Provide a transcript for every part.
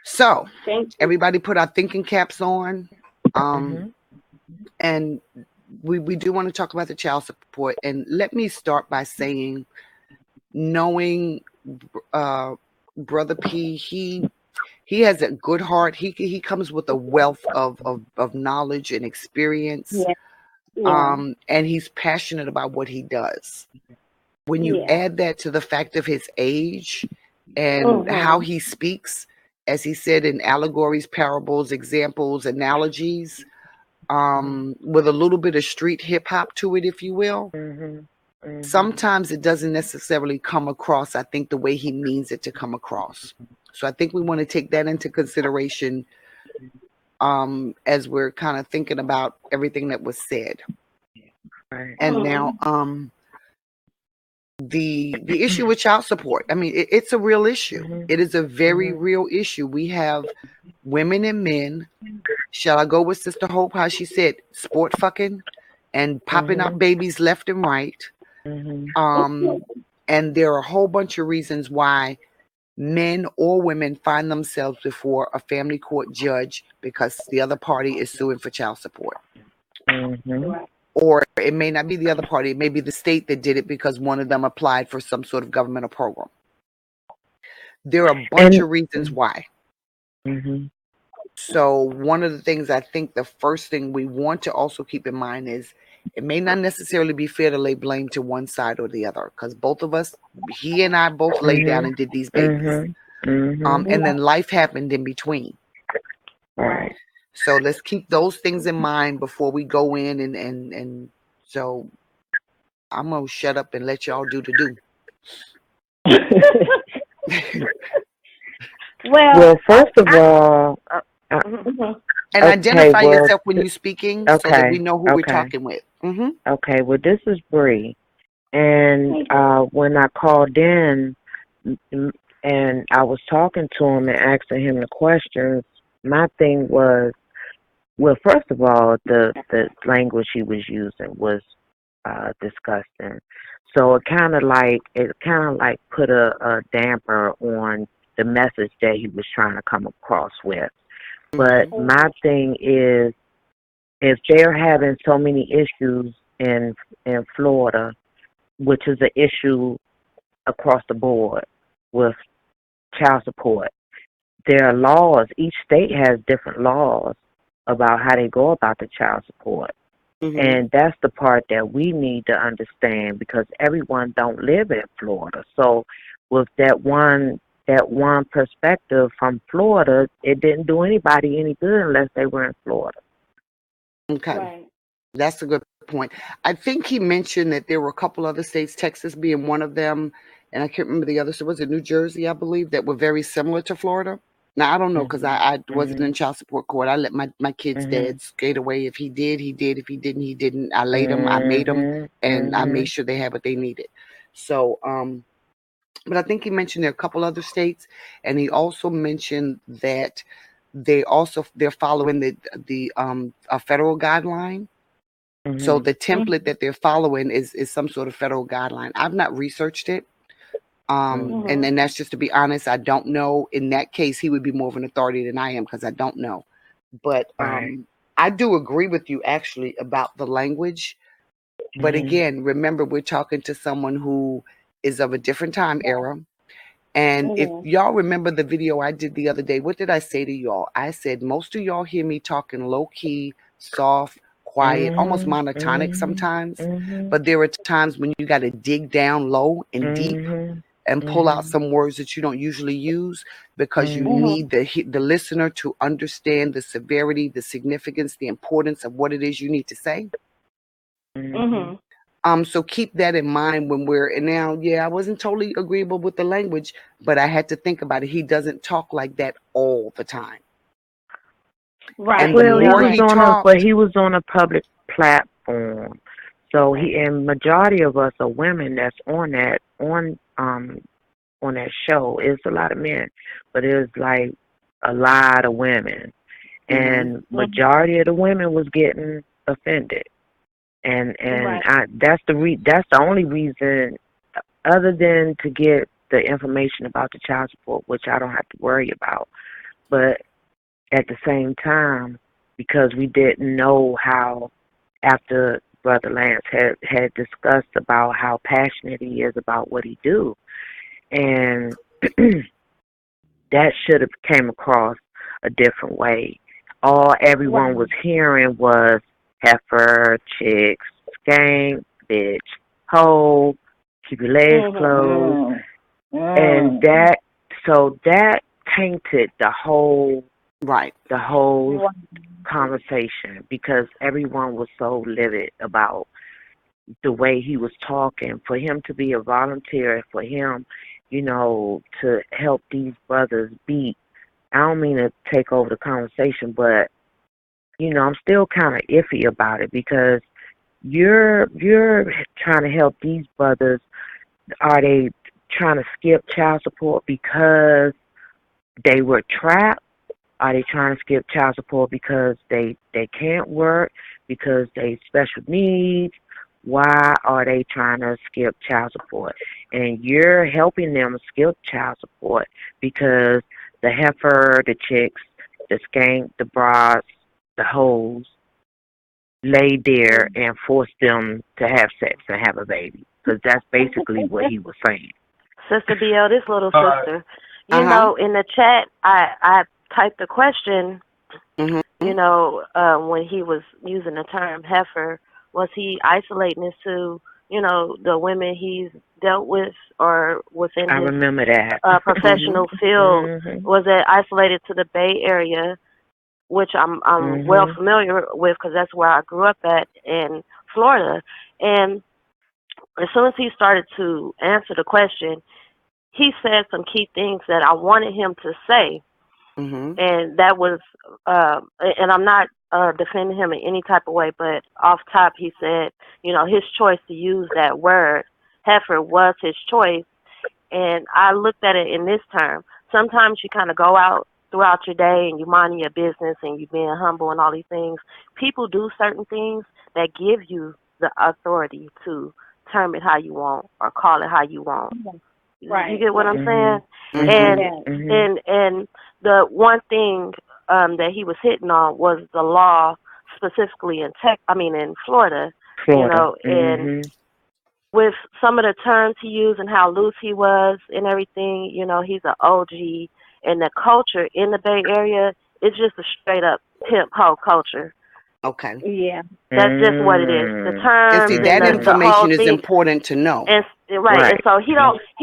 So Thank you. everybody put our thinking caps on. Um, Mhm. and we do want to talk about the child support. And let me start by saying, knowing uh, Brother P, he has a good heart. He comes with a wealth of knowledge and experience. Yeah. Yeah. And he's passionate about what he does. When you Yeah. add that to the fact of his age and how Mhm. he speaks, as he said, in allegories, parables, examples, analogies, with a little bit of street hip hop to it, if you will. Mhm. Mhm. Sometimes it doesn't necessarily come across, I think, the way he means it to come across. So I think we want to take that into consideration as we're kind of thinking about everything that was said. Right. And now, Mhm. the issue with child support. I mean, it's a real issue. Mhm. It is a very Mhm. real issue. We have women and men. Shall I go with Sister Hope? How she said, sport fucking and popping out Mhm. babies left and right. Mhm. Um, and there are a whole bunch of reasons why men or women find themselves before a family court judge because the other party is suing for child support. Mhm. Right. Or it may not be the other party, it may be the state that did it because one of them applied for some sort of governmental program. There are a bunch And of reasons why. mhm. So, one of the things I think the first thing we want to also keep in mind is it may not necessarily be fair to lay blame to one side or the other because both of us, he and I, both laid down Mhm. and did these babies. Mhm. Mhm. And Yeah. then life happened in between. Right. Right. So, let's keep those things in mind before we go in. And so, I'm going to shut up and let y'all do the do. Well, Well, first of I all, uh, uh, mhm. And okay. identify Well, yourself when you're speaking so that we okay. know who we're Okay. talking with. Mm-hmm. Okay. Well, this is Bree, and Thank you. when I called in, and I was talking to him and asking him the questions, my thing was, well, first of all, the language he was using was disgusting. So it kind of like put a damper on the message that he was trying to come across with. But Mm-hmm. my thing is, if they're having so many issues in Florida, which is an issue across the board with child support, there are laws. Each state has different laws about how they go about the child support. Mm-hmm. And that's the part that we need to understand because everyone don't live in Florida. So with that one perspective from Florida, it didn't do anybody any good unless they were in Florida. Okay. Right. That's a good point. I think he mentioned that there were a couple other states, Texas being one of them, and I can't remember the other. So was it New Jersey, I believe, that were very similar to Florida? Now I don't know because Mhm. I wasn't in Mhm. child support court. I let my kid's Mhm. dad skate away. If he did, he did. If he didn't, he didn't. I laid them, I made them, Mhm. and I made Mhm. sure they had what they needed. So, but I think he mentioned there are a couple other states, and he also mentioned that they're following the a federal guideline. So Mhm. the template that they're following is some sort of federal guideline. I've not researched it. And Mhm. Mhm. then that's just to be honest, I don't know. In that case, he would be more of an authority than I am because I don't know. But Right. I do agree with you actually about the language. But Mhm. again, remember we're talking to someone who is of a different time era. And if Mhm. y'all remember the video I did the other day, what did I say to y'all? I said most of y'all hear me talking low key, soft, quiet, almost Mhm. monotonic Mhm. sometimes. Mhm. But there are times when you got to dig down low and deep Mhm. and pull out Mhm. some words that you don't usually use because you Mhm. Mhm. need the listener to understand the severity, the significance, the importance of what it is you need to say. Mhm. Mhm. So keep that in mind when we're and now, yeah, I wasn't totally agreeable with the language, but I had to think about it. He doesn't talk like that all the time. And Right. the Well, he more was he Yeah. on a, but talked, he was on a public platform. So he and majority of us are women that's on that show. It's a lot of men, but it's like a lot of women, hmm and Mhm. majority of the women was getting offended. And Right. that's the only reason, other than to get the information about the child support, which I don't have to worry about. But at the same time, because we didn't know how, after Brother Lance had discussed about how passionate he is about what he do, and that should have came across a different way. All everyone was hearing was heifer, chicks, skank, bitch, hoe, keep your legs closed, and that tainted the whole conversation, because everyone was so livid about the way he was talking. For him to be a volunteer, for him, to help these brothers beat. I don't mean to take over the conversation, but I'm still kind of iffy about it, because you're trying to help these brothers. Are they trying to skip child support because they were trapped? Are they trying to skip child support because they can't work, because they special needs? Why are they trying to skip child support? And you're helping them skip child support because the heifer, the chicks, the skank, the bras, the hoes laid there and forced them to have sex and have a baby. Because that's basically what he was saying. Sister BL, this little sister, you know, in the chat, I typed a question, when he was using the term heifer. Was he isolating this to, the women he's dealt with, or within his remember that. professional field? Was it isolated to the Bay Area, which I'm well familiar with, because that's where I grew up at in Florida? And as soon as he started to answer the question, he said some key things that I wanted him to say. And that was, and I'm not defending him in any type of way, but off top he said, his choice to use that word, heifer, was his choice. And I looked at it in this term. Sometimes you kind of go out throughout your day and you mind your business and you being humble and all these things. People do certain things that give you the authority to term it how you want or call it how you want. Right. You get what I'm saying? And the one thing that he was hitting on was the law, specifically in Florida. And with some of the terms he used and how loose he was and everything, he's an OG, and the culture in the Bay Area is just a straight up pimp hoe culture. Okay. Yeah. That's just what it is. The terms and that information is important to know. And right. And so he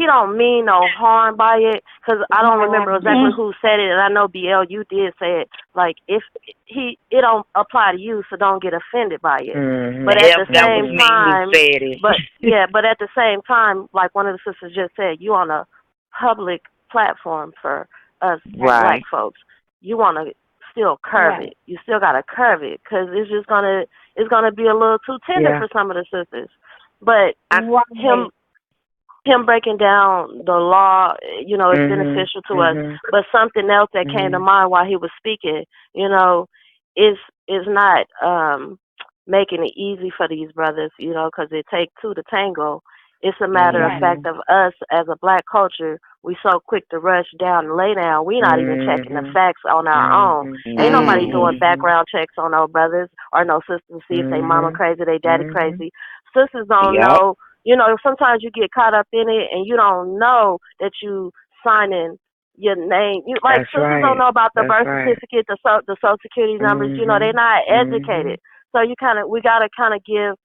don't mean no harm by it, because I don't remember exactly who said it, and I know BL, you did say it. Like, if it don't apply to you, so don't get offended by it. But at the same time, but at the same time, like one of the sisters just said, you on a public platform for us black folks. You want to still curve it. You still got to curve it, because it's just it's gonna be a little too tender for some of the sisters. But him breaking down the law, is beneficial to us. But something else that came to mind while he was speaking, is not making it easy for these brothers, because it takes two to tango. It's a matter of fact of us as a black culture. We so quick to rush down and lay down. We not even checking the facts on our own. Ain't nobody doing background checks on no brothers or no sisters to see if they mama crazy, they daddy crazy. Sisters don't know. Sometimes you get caught up in it and you don't know that you signing your name. Sisters don't know about the birth certificate, the social security numbers. They're not educated. So we gotta kind of give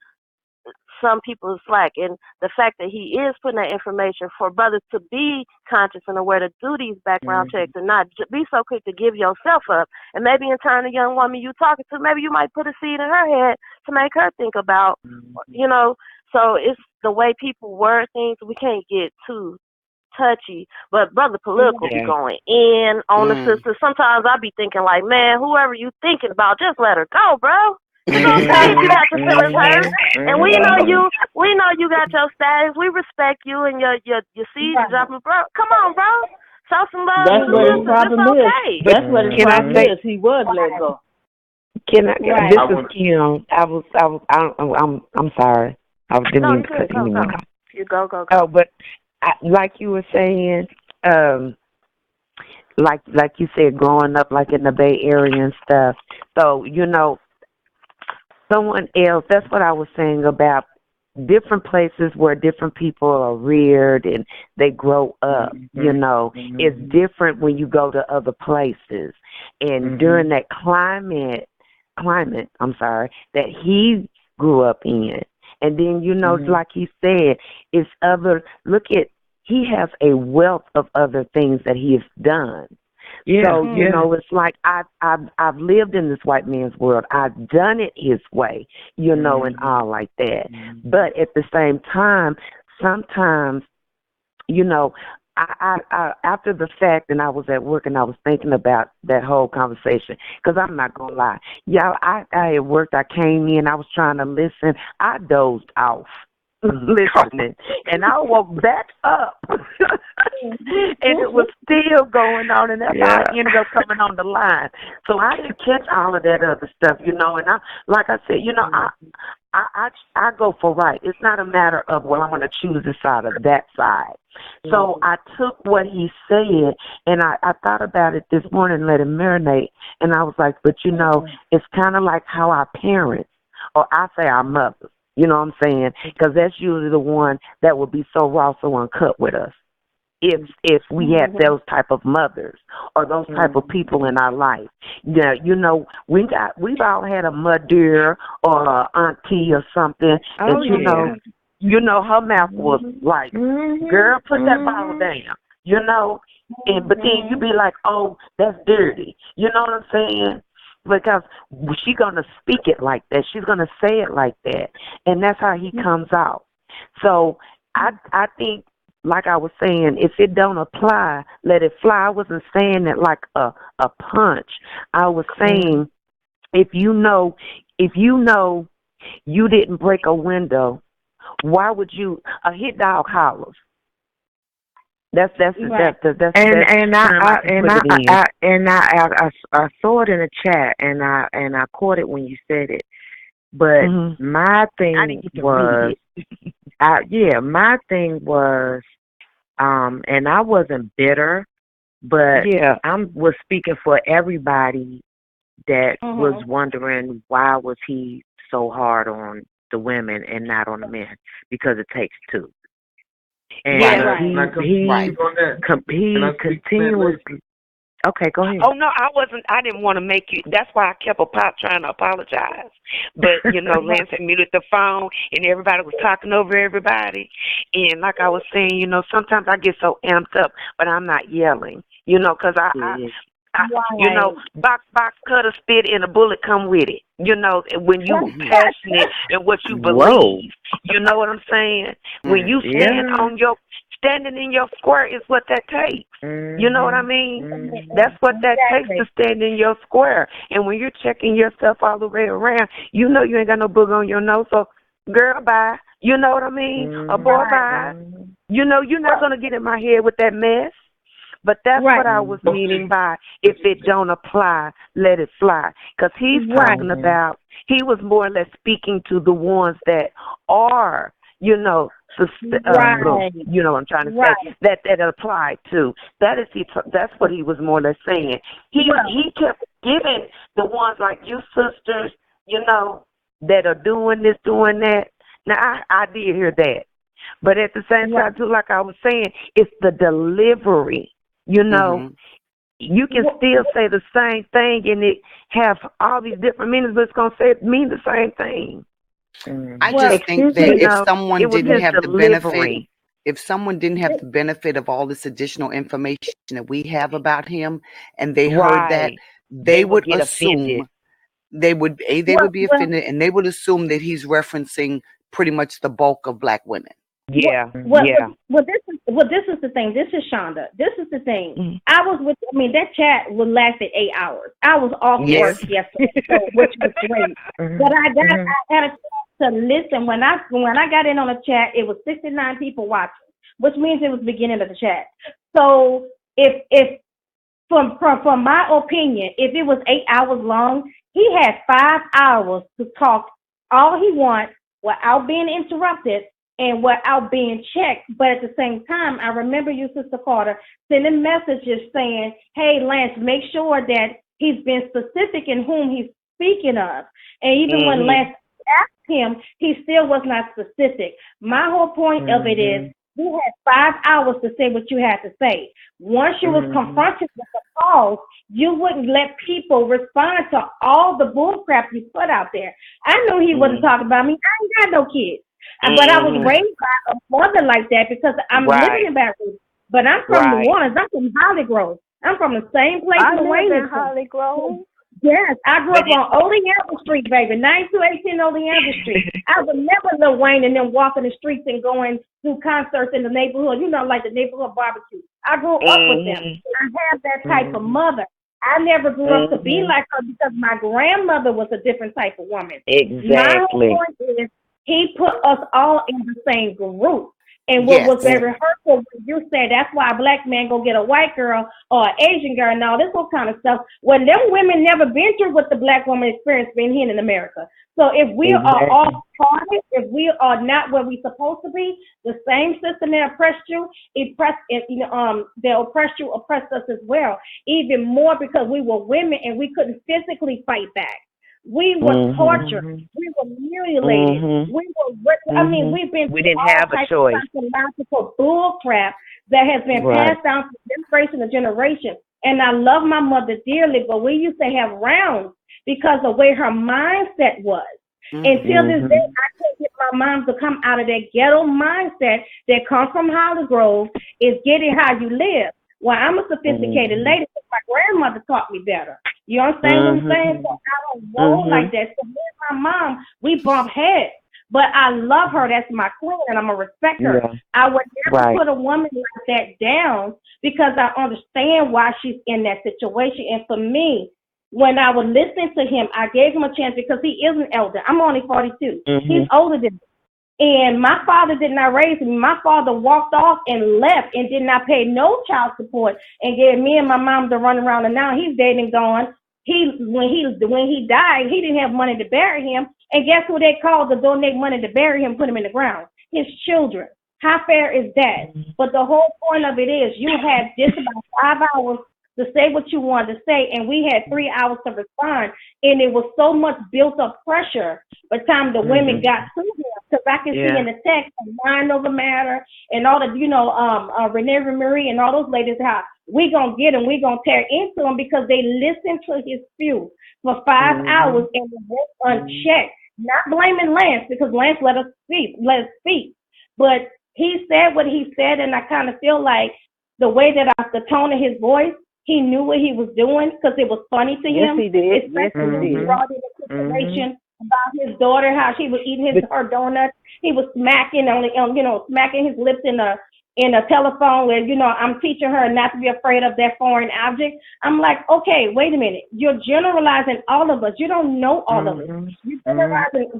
some people slack, and the fact that he is putting that information for brothers to be conscious and aware to do these background checks and not be so quick to give yourself up. And maybe in turn, the young woman you talking to, maybe you might put a seed in her head to make her think about, So it's the way people word things. We can't get too touchy, but Brother Political be going in on the sisters. Sometimes I be thinking like, man, whoever you thinking about, just let her go, bro. You know what I'm saying? You got your feelings hurt, and we know you got your status. We respect you and your seeds dropping, bro. Come on, bro. Show some love. That's what the problem is. That's what the problem is. He was let go. Can I? This is Kim. I'm sorry. I didn't mean to cut you off. You go. Oh, but like you were saying, like you said, growing up like in the Bay Area and stuff. So, someone else, that's what I was saying about different places where different people are reared and they grow up, It's different when you go to other places. And during that climate, that he grew up in. And then, like he said, he has a wealth of other things that he has done. Yeah, so, it's like I've lived in this white man's world. I've done it his way, and all like that. But at the same time, sometimes, I after the fact, and I was at work and I was thinking about that whole conversation, because I'm not gonna lie, I had worked. I came in, I was trying to listen. I dozed off listening, and I woke back up, and it was still going on, and that's how I ended up coming on the line. So I didn't catch all of that other stuff, and I, like I said, I go for right. It's not a matter of, well, I'm going to choose this side or that side. So I took what he said, and I thought about it this morning, let it marinate, and I was like, but it's kind of like how our parents, or I say our mothers, you know what I'm saying? Because that's usually the one that would be so raw, so uncut with us. If we had those type of mothers or those type of people in our life. Yeah, we've all had a mother or a auntie or something that her mouth was like, girl, put that bottle down, and but then you be like, oh, that's dirty. You know what I'm saying? Because she's going to speak it like that. She's going to say it like that. And that's how he comes out. So I think, like I was saying, if it don't apply, let it fly. I wasn't saying it like a punch. I was saying if you know you didn't break a window, why would you a hit dog hollers? That's right. I saw it in the chat, and I caught it when you said it. But my thing was, my thing was, and I wasn't bitter, but I was speaking for everybody that was wondering why was he so hard on the women and not on the men, because it takes two. And he continuously. Okay, go ahead. Oh no, I didn't want to make you. That's why I kept trying to apologize. But Lance had muted the phone, and everybody was talking over everybody. And like I was saying, sometimes I get so amped up, but I'm not yelling. Because box cutter, spit, and a bullet come with it. When you passionate and what you believe, you know what I'm saying? When you standing in your square is what that takes. You know what I mean? That's what that takes to stand in your square. And when you're checking yourself all the way around, you ain't got no booger on your nose. So, girl, bye. You know what I mean? A boy, bye. You're not going to get in my head with that mess. But that's what I was meaning by if it don't apply, let it fly. Because he's talking about, he was more or less speaking to the ones that are, you know what I'm trying to say, that apply to. That's what he was more or less saying. He kept giving the ones like you sisters, that are doing this, doing that. Now, I did hear that. But at the same time, too, like I was saying, it's the delivery. You can still say the same thing and it have all these different meanings, but it's going to mean the same thing. I just think that if someone didn't have the benefit, if someone didn't have the benefit of all this additional information that we have about him, and they heard that, they would assume they would be offended, and they would assume that he's referencing pretty much the bulk of black women. Well, this is the thing. This is Shonda. This is the thing. That chat would lasted 8 hours. I was off work yesterday, which was great. But I had a chance to listen. When I got in on the chat, it was 69 people watching, which means it was the beginning of the chat. So if from my opinion, if it was 8 hours long, he had 5 hours to talk all he wants without being interrupted and without being checked. But at the same time, I remember you, Sister Carter, sending messages saying, hey, Lance, make sure that he's been specific in whom he's speaking of. And even when Lance asked him, he still was not specific. My whole point of it is, you had 5 hours to say what you had to say. Once you was confronted with the cause, you wouldn't let people respond to all the bull crap you put out there. I knew he wasn't talking about me. I ain't got no kids. But I was raised by a mother like that because I'm living in Baton Rouge. But I'm from New Orleans. I'm from Holly Grove. I'm from the same place. I live in Holly Grove. Yes, I grew up on Oleander Street, baby, 9218 Oleander Street. I remember Lil Wayne and them walking the streets and going to concerts in the neighborhood, you know, like the neighborhood barbecue. I grew up with them. I have that type of mother. I never grew up to be like her because my grandmother was a different type of woman. Exactly. My point is, he put us all in the same group. And what was very hurtful when you said that's why a black man go get a white girl or an Asian girl and all this whole kind of stuff. When them women never been through what the black woman experience been here in America. So if we are all parted, if we are not where we supposed to be, the same system that oppressed you, they oppressed you, oppressed us as well. Even more because we were women and we couldn't physically fight back. We were tortured. We were mutilated. We were. I mean, we didn't have a choice. Psychological bull crap that has been passed down from generation to generation. And I love my mother dearly, but we used to have rounds because of the way her mindset was. Until this day, I can't get my mom to come out of that ghetto mindset that comes from Holly Grove is getting how you live. Well, I'm a sophisticated lady, but my grandmother taught me better. You understand what I'm saying? So I don't roll like that. So me and my mom, we bump heads. But I love her. That's my queen, and I'm going to respect her. I would never put a woman like that down because I understand why she's in that situation. And for me, when I was listening to him, I gave him a chance because he is an elder. I'm only 42. He's older than me. And my father did not raise me. My father walked off and left and did not pay no child support and gave me and my mom to run around. And now he's dead and gone. When he died, he didn't have money to bury him. And guess who they called to donate money to bury him, put him in the ground? His children. How fair is that? But the whole point of it is you had just about 5 hours to say what you wanted to say, and we had 3 hours to respond. And it was so much built up pressure by the time the women got to him. Because I can see in the text, mind over matter, and all the, Renee Marie and all those ladies, how we gonna get him, we gonna tear into him because they listened to his spew for 5 hours and it went unchecked. Not blaming Lance because Lance let us speak. But he said what he said, and I kind of feel like the way that the tone of his voice, he knew what he was doing because it was funny to him. Yes, he did. Especially when he brought in the situation about his daughter, how she was eating her donuts. He was smacking smacking his lips in a telephone where, I'm teaching her not to be afraid of that foreign object. I'm like, okay, wait a minute. You're generalizing all of us. You don't know all of us. You're generalizing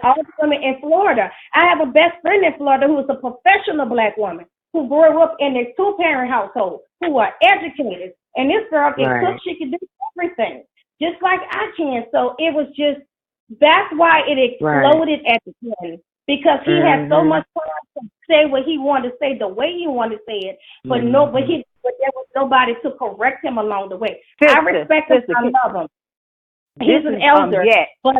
all the women in Florida. I have a best friend in Florida who is a professional black woman who grew up in a 2-parent household, who are educated. And this girl can cook, she can do everything, just like I can. So it was just, that's why it exploded at the end, because he had so much time to say what he wanted to say the way he wanted to say it, but there was nobody to correct him along the way. I respect him, I love him. He's an elder, but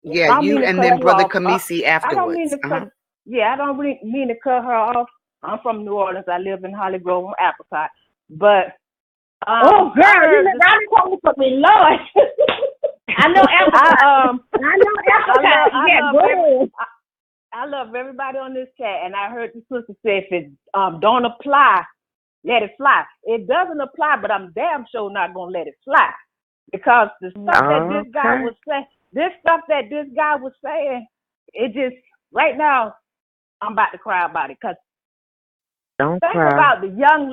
you and then Brother Kamisi afterwards. I don't really mean to cut her off. I'm from New Orleans. I live in Holly Grove, Apricot. But girl, you live around the corner from me, Lord. I know Apricot. I love everybody on this chat, and I heard the sister say if it don't apply, let it fly. It doesn't apply, but I'm damn sure not gonna let it fly because the stuff that this guy was saying, it just right now I'm about to cry about it because. Think about the young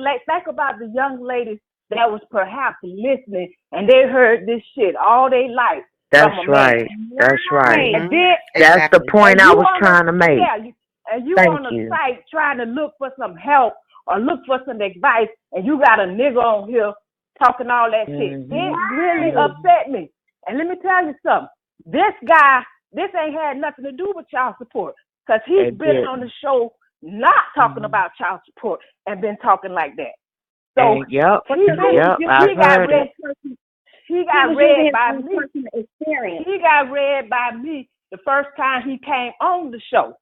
ladies that was perhaps listening and they heard this shit all their life. That's right. That's right. And then, that's the point I was trying to make. Yeah, and you on a site trying to look for some help or look for some advice, and you got a nigga on here talking all that shit. It really upset me. And let me tell you something. This guy, this ain't had nothing to do with child support. because he's been on the show not talking about child support and been talking like that. So he got read by me. He got read by me the first time he came on the show.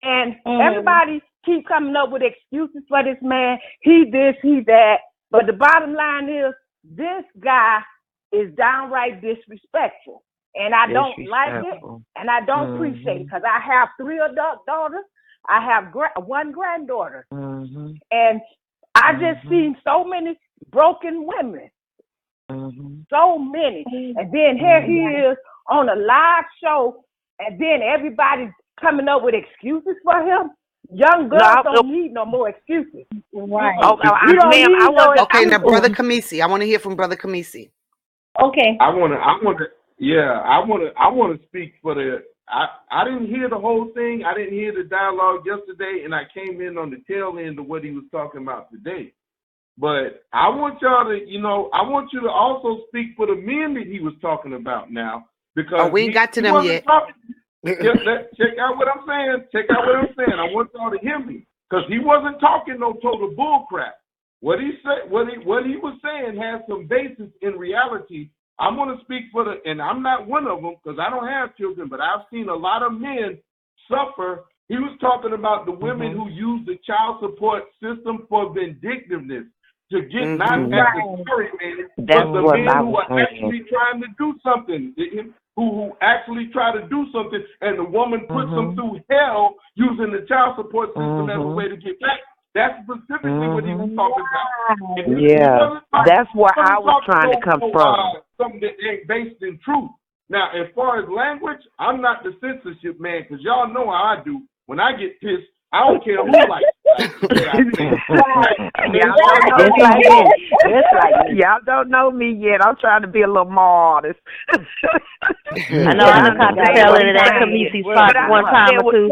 And everybody keep coming up with excuses for this man. He this, he that. But the bottom line is, this guy is downright disrespectful. And I don't like it, and I don't appreciate it, because I have 3 adult daughters. I have 1 granddaughter. And I just seen so many broken women. So many. And then here he is on a live show, and then everybody's coming up with excuses for him. Young girls don't need no more excuses. Right. Okay, now Brother Kamisi. I want to hear from Brother Kamisi. Okay. I want to speak for the. I didn't hear the whole thing. I didn't hear the dialogue yesterday, and I came in on the tail end of what he was talking about today. But I want y'all to, I want you to also speak for the men that he was talking about now, because we ain't got to them yet. Check out what I'm saying. I want y'all to hear me, because he wasn't talking no total bull crap. What he said, what he was saying has some basis in reality. I'm going to speak for and I'm not one of them because I don't have children, but I've seen a lot of men suffer. He was talking about the women who use the child support system for vindictiveness to get not necessarily men, but the men who are actually trying to do something, who actually try to do something, and the woman puts them through hell using the child support system as a way to get back. That's specifically what he was talking about. That's where I was trying to come from. Something that ain't based in truth. Now, as far as language, I'm not the censorship man, because y'all know how I do. When I get pissed, I don't care who like y'all don't know me yet. I'm trying to be a little more honest. I know I caught the tail end of that Kamisi spot one time or two.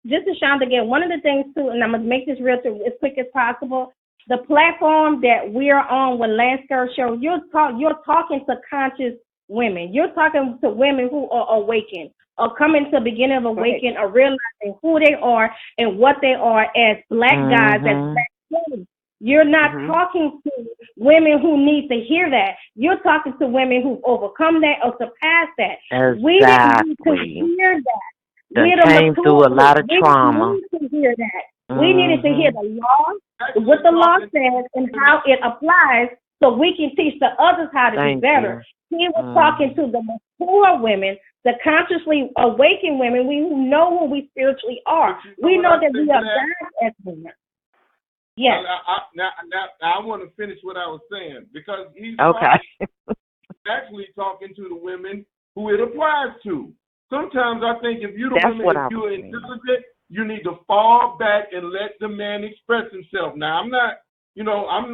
Just to Shonda again, one of the things too, and I'm gonna make this real as quick as possible. The platform that we're on with Lance Skirt Show, you're talking to conscious women. You're talking to women who are awakened, or coming to the beginning of awakening, or realizing who they are and what they are as Black guys, as Black women. You're not talking to women who need to hear that. You're talking to women who've overcome that or surpassed that. Exactly. We didn't need to hear that. They came through a lot of trauma. We needed to hear that. We needed to hear the law, what the law says, and how it applies, so we can teach the others how to do better. He was talking to the mature women, the consciously awakened women, who know who we spiritually are. We know that we are God as women. Yes. Now I want to finish what I was saying, because he's actually talking to the women who it applies to. Sometimes I think if you're intelligent, you need to fall back and let the man express himself. Now, I'm not,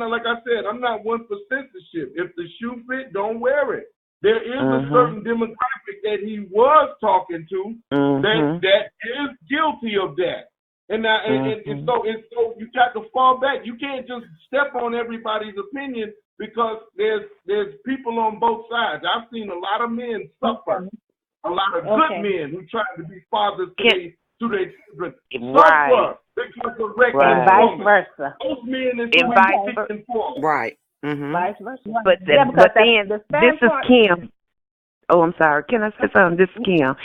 like I said, I'm not one for censorship. If the shoe fit, don't wear it. There is a certain demographic that he was talking to that is guilty of that. And now, and so you got to fall back. You can't just step on everybody's opinion, because there's people on both sides. I've seen a lot of men suffer. A lot of good men who try to be fathers to their children suffer because of and vice versa. Those men is vice versa. Right. Vice versa. But then this is Kim. Oh, I'm sorry. Can I say something? This is Kim.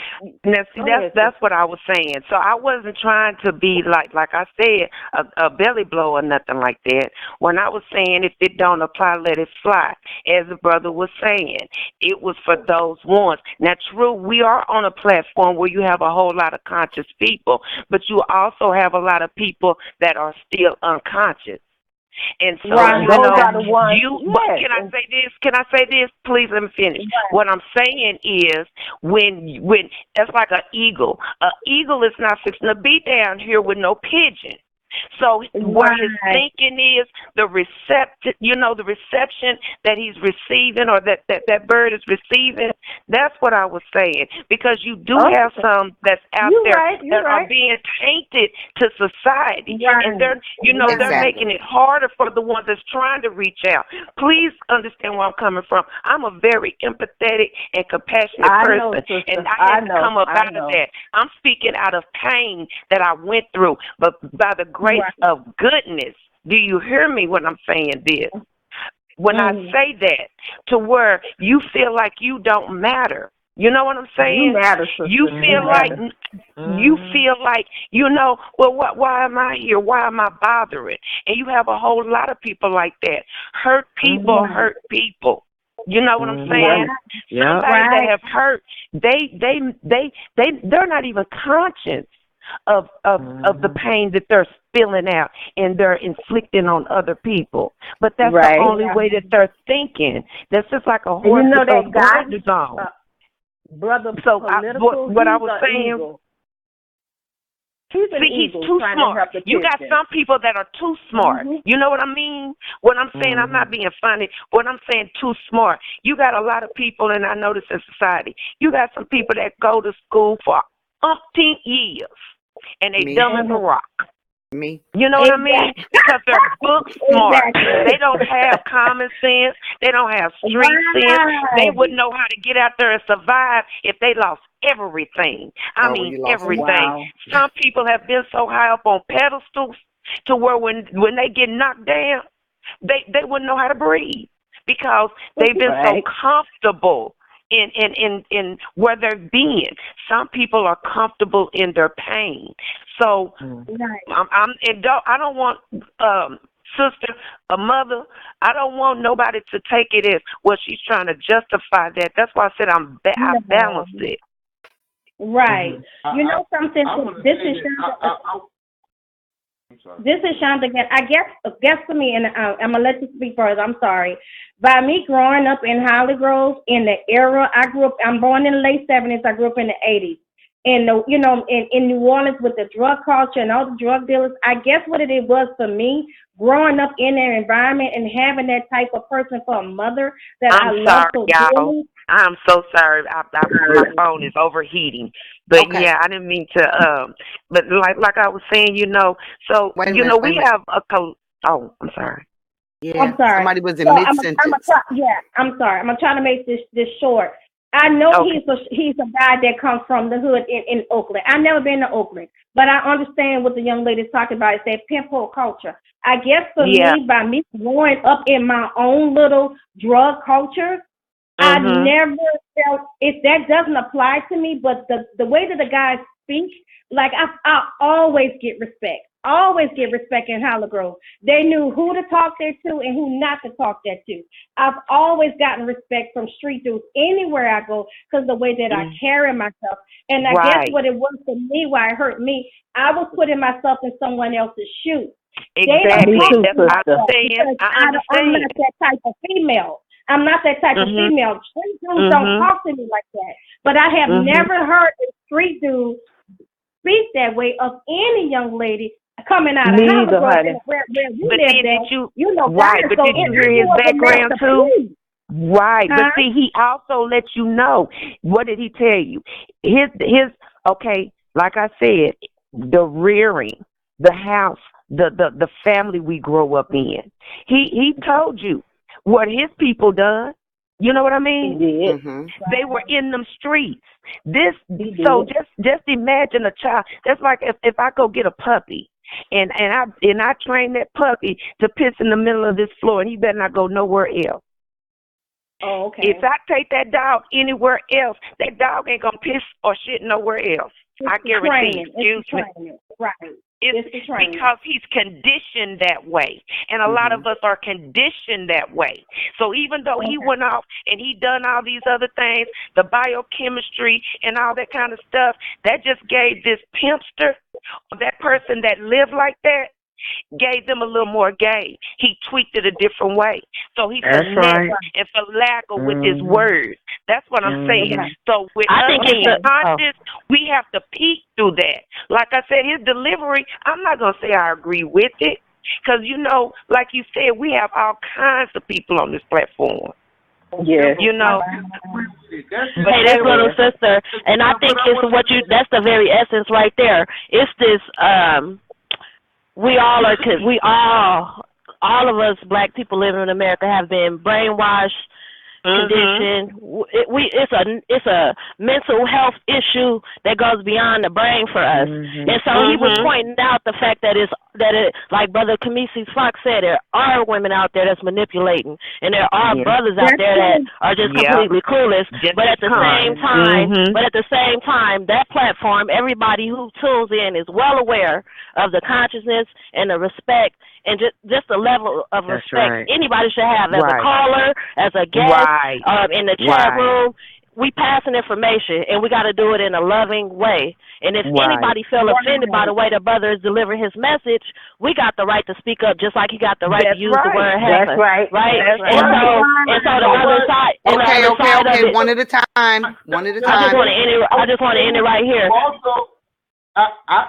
Now, see, that's what I was saying. So I wasn't trying to be like I said, a belly blow or nothing like that. When I was saying if it don't apply, let it fly. As the brother was saying, it was for those ones. Now, true, we are on a platform where you have a whole lot of conscious people, but you also have a lot of people that are still unconscious. And so, those are the ones. Can I say this? Please let me finish. Right. What I'm saying is, when it's like an eagle. An eagle is not fixing to be down here with no pigeon. So where his thinking is, the reception that he's receiving, or that bird is receiving, that's what I was saying. Because you do have some that's out there that are being tainted to society, and they're making it harder for the ones that's trying to reach out. Please understand where I'm coming from. I'm a very empathetic and compassionate person, and I had to come up out of that. I'm speaking out of pain that I went through, but by the grace of goodness. Do you hear me when I'm saying this? When I say that, to where you feel like you don't matter. You know what I'm saying? You matter, sister. You feel like, well, why am I here? Why am I bothering? And you have a whole lot of people like that. Hurt people hurt people. You know what I'm saying? Somebody that have hurt, they're not even conscious of the pain that they're spilling out and they're inflicting on other people. But that's the only way that they're thinking. That's just like a horse with those blinders on. Brother, so what I was saying, he's too smart. You got some people that are too smart. You know what I mean? What I'm saying, I'm not being funny. What I'm saying, too smart. You got a lot of people, and I notice in society, you got some people that go to school for umpteen years, and they dumb as a rock. Me. You know what I mean? Because they're book smart. They don't have common sense. They don't have street sense. They wouldn't know how to get out there and survive if they lost everything. I mean, everything. Wow. Some people have been so high up on pedestals to where when they get knocked down, they wouldn't know how to breathe because they've been so comfortable in where they're being. Some people are comfortable in their pain. So I don't want sister, a mother, I don't want nobody to take it as she's trying to justify that. That's why I said I balanced it. Right. You know something? This is Shonda again. I guess for me, and I'm gonna let you speak first. I'm sorry. By me growing up in Holly Grove in the era I grew up, I'm born in the late 70s. I grew up in the 80s. And in New Orleans with the drug culture and all the drug dealers, I guess what it was for me, growing up in that environment and having that type of person for a mother that I love so dearly. I'm so sorry. My phone is overheating. But yeah, I didn't mean to. But like I was saying, so we have a. Oh, I'm sorry. Yeah, I'm sorry. Somebody was in mid-sentence. I'm sorry. I'm gonna try to make this short. I know he's a guy that comes from the hood in Oakland. I've never been to Oakland, but I understand what the young lady's talking about. It's that pimp hole culture. I guess for me, by me growing up in my own little drug culture, I never felt that doesn't apply to me. But the way that the guys speak, like I always get respect. Always get respect in Holly Grove. They knew who to talk there to and who not to talk there to. I've always gotten respect from street dudes anywhere I go because the way that I carry myself. And I guess what it was for me, why it hurt me, I was putting myself in someone else's shoes. Exactly. That's what I'm saying. I'm not that type of female. I'm not that type of female. Street dudes don't talk to me like that. But I have never heard a street dude speak that way of any young lady coming out of Hollywood, where we live at. But did you hear his background too? Right, but see, he also let you know. What did he tell you? His like I said, the rearing, the house, the family we grow up in. He told you what his people done. You know what I mean? They were in them streets. So just imagine a child. That's like if I go get a puppy and I train that puppy to piss in the middle of this floor, and he better not go nowhere else. Oh, okay. If I take that dog anywhere else, that dog ain't gonna piss or shit nowhere else. I guarantee you. Excuse me. Right. It's because he's conditioned that way. And a lot of us are conditioned that way. So even though he went off and he done all these other things, the biochemistry and all that kind of stuff, that just gave this pimpster, that person that lived like that, gave them a little more game. He tweaked it a different way. So he finessed and finagled with his words. That's what I'm saying. So with us being conscious, we have to peek through that. Like I said, his delivery, I'm not going to say I agree with it. Because, you know, like you said, we have all kinds of people on this platform. Yeah. You know. Hey, that's little sister. And I think it's that's the very essence right there. It's this, all of us black people living in America have been brainwashed, conditioned. It's a mental health issue that goes beyond the brain for us. And so he was pointing out the fact that like Brother Kamisi Fox said, there are women out there that's manipulating, and there are brothers out there that are just completely clueless. But at the same time, that platform, everybody who tunes in is well aware of the consciousness and the respect and just the level of respect anybody should have as a caller, as a guest, in the chat room. We passing information, and we got to do it in a loving way. And if anybody feel offended by the way the brother is delivering his message, we got the right to speak up, just like he got the right to use the word heaven. That's right. And so the other side. Okay. One at a time. I just want to end it right here. Go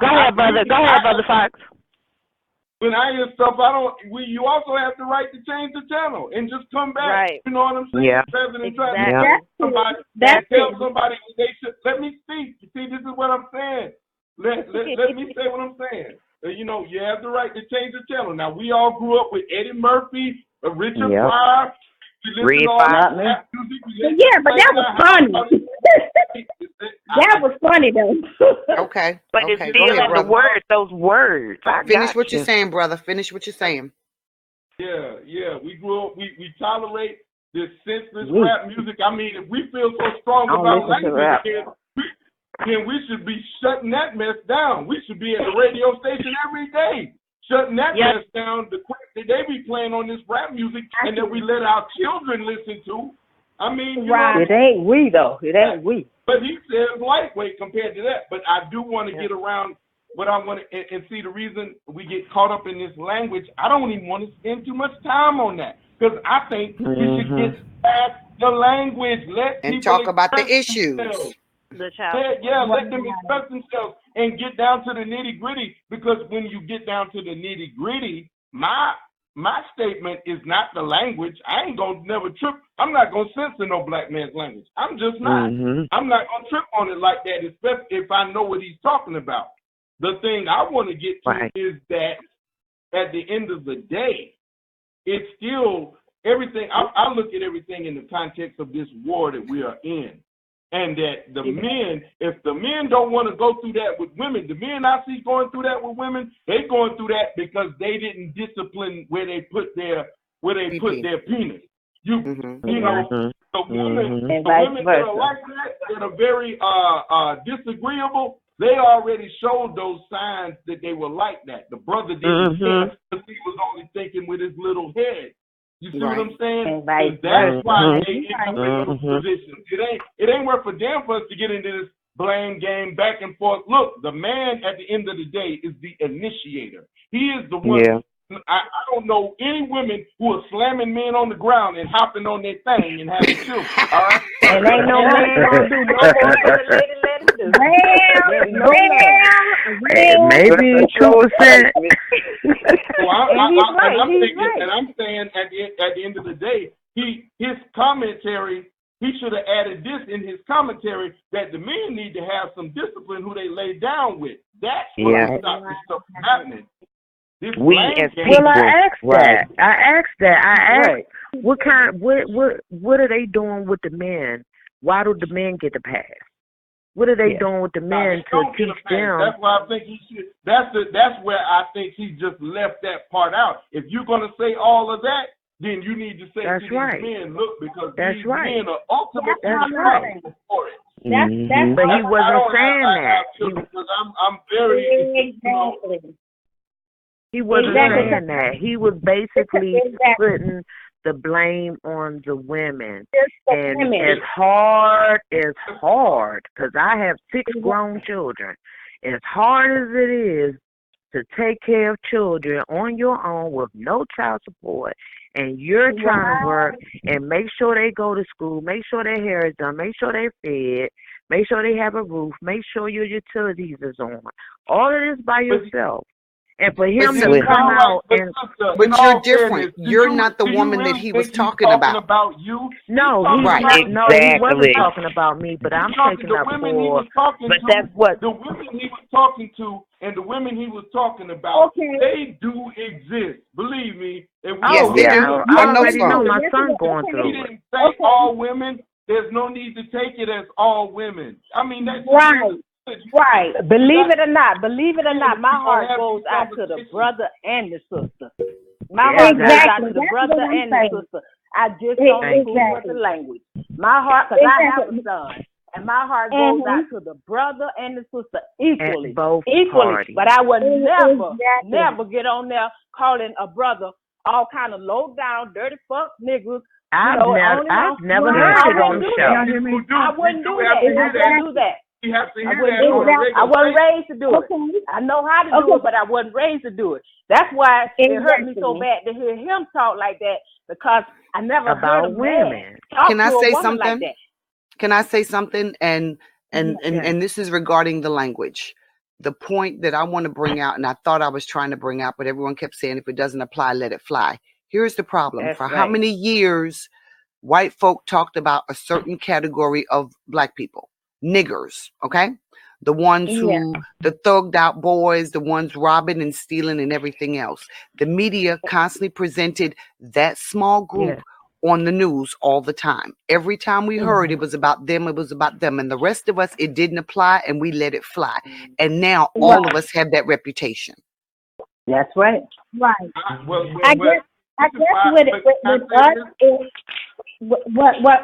ahead, brother Fox. When I hear stuff, you also have the right to change the channel and just come back. Right. You know what I'm saying? Yeah. President Exactly. tell somebody they should let me speak. See, this is what I'm saying. Let me say what I'm saying. You know, you have the right to change the channel. Now, we all grew up with Eddie Murphy, Richard Pryor. Yeah, but that was funny. That was funny though. Okay. But it's still in the words, those words. Finish what you're saying, brother. Finish what you're saying. Yeah. We grew up. We tolerate this senseless rap music. I mean, if we feel so strong about language, then we should be shutting that mess down. We should be at the radio station every day, shutting that mess down. The crap that they be playing on this rap music, and that we let our children listen to. I mean, it ain't we though. It ain't we. But he says lightweight compared to that. But I do want to get around what I want to and see the reason we get caught up in this language. I don't even want to spend too much time on that because I think we should get past the language. Let and people talk about the issues. Let them express themselves and get down to the nitty gritty. Because when you get down to the nitty gritty, my statement is not the language. I ain't gonna never trip. I'm not gonna censor no black man's language. I'm just not. I'm not gonna trip on it like that, especially if I know what he's talking about. The thing I want to get to is that at the end of the day, it's still everything. I look at everything in the context of this war that we are in. And that the men, if the men don't want to go through that with women, the men I see going through that with women, they going through that because they didn't discipline where they put their penis. You know, the women that are like that are very disagreeable, they already showed those signs that they were like that. The brother didn't care because he was only thinking with his little head. You see what I'm saying? That's why they end up in those positions. It ain't worth a damn for us to get into this blame game back and forth. Look, the man at the end of the day is the initiator. He is the one. I don't know any women who are slamming men on the ground and hopping on their thing and having children. All right? And ain't no man gonna do no more than the lady let him do. Maybe 2%. So I'm thinking, and I'm saying at the end of the day, his commentary, he should have added this in his commentary that the men need to have some discipline who they lay down with. That's what I stop this stuff from happening. I asked that. What are they doing with the men? Why do the men get the pass? What are they doing with the men to teach them? That's why I think he should. That's where I think he just left that part out. If you're gonna say all of that, then you need to say to these men, look, because these men are ultimately responsible for it. But he wasn't saying that. Because I'm very He wasn't saying that. He was basically putting the blame on the women. And as hard, because I have 6 grown children, as hard as it is to take care of children on your own with no child support, and you're trying to work and make sure they go to school, make sure their hair is done, make sure they're fed, make sure they have a roof, make sure your utilities is on. All of this by yourself. And for him to come out and... But you're different. You're not the woman that he was talking about. You? No, he wasn't talking about me, but I'm taking up for... But that's what... The women he was talking to and the women he was talking about, they do exist. Believe me. Yes, they do. I already know my son going through it. He didn't say all women. There's no need to take it as all women. I mean, that's... Right. Believe it or not, my heart goes out to the brother and the sister. My heart goes out to the brother and the sister. I just don't agree with the language. My heart, because I have a son, and my heart goes out to the brother and the sister equally. Equally. But I would never get on there calling a brother all kind of low down, dirty fuck niggas. I've never heard it on the show. I wouldn't do that. I wouldn't do that. You have to hear that. I wasn't raised to do it. I know how to do it, but I wasn't raised to do it. That's why it hurt me so bad to hear him talk like that, because I never heard of women. Can I say something? Like Can I say something? And this is regarding the language. The point that I want to bring out, and I thought I was trying to bring out, but everyone kept saying, if it doesn't apply, let it fly. Here's the problem. That's how many years white folk talked about a certain category of black people? Niggers, okay? The ones who, the thugged out boys, the ones robbing and stealing and everything else. The media constantly presented that small group on the news all the time. Every time we heard it was about them, it was about them. And the rest of us, it didn't apply and we let it fly. And now all of us have that reputation. That's right. Right. I guess with us,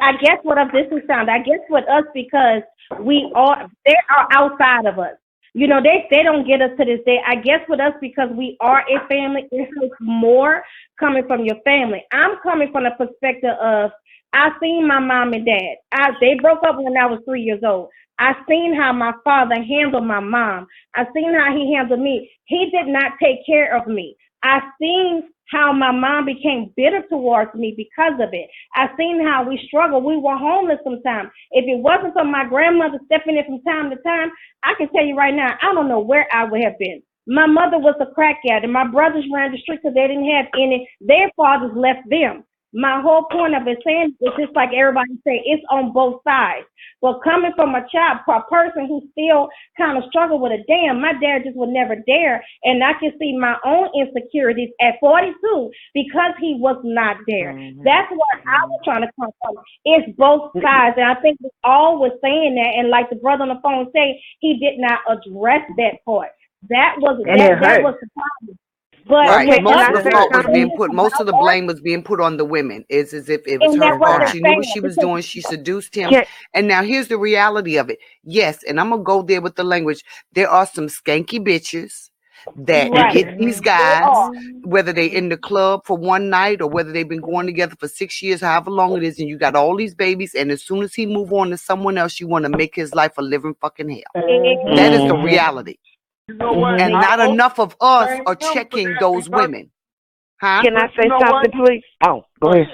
I guess what of this is sound. I guess with us, because they are outside of us. You know, they don't get us to this day. I guess with us, because we are a family, it hurts more coming from your family. I'm coming from the perspective of, I seen my mom and dad. They broke up when I was 3 years old. I seen how my father handled my mom. I seen how he handled me. He did not take care of me. I seen how my mom became bitter towards me because of it. I seen how we struggled. We were homeless sometimes. If it wasn't for my grandmother stepping in from time to time, I can tell you right now, I don't know where I would have been. My mother was a crack addict. My brothers ran the street because they didn't have any. Their fathers left them. My whole point of it saying is just like everybody say, it's on both sides. But coming from a person who still kind of struggle with a my dad just would never dare. And I can see my own insecurities at 42 because he was not there. That's what I was trying to come from. It's both sides. And I think we all was saying that. And like the brother on the phone said, he did not address that part. That was the problem. But most of the fault was being put. Most of the blame was being put on the women. It's as if it was her fault. She knew what she was doing. She seduced him. And now here's the reality of it. Yes, and I'm gonna go there with the language. There are some skanky bitches that get these guys, whether they in the club for one night or whether they've been going together for 6 years, however long it is, and you got all these babies. And as soon as he move on to someone else, you want to make his life a living fucking hell. That is the reality. You know what? And not enough of us are checking those women. Huh? Can I say something, please? Oh, go ahead.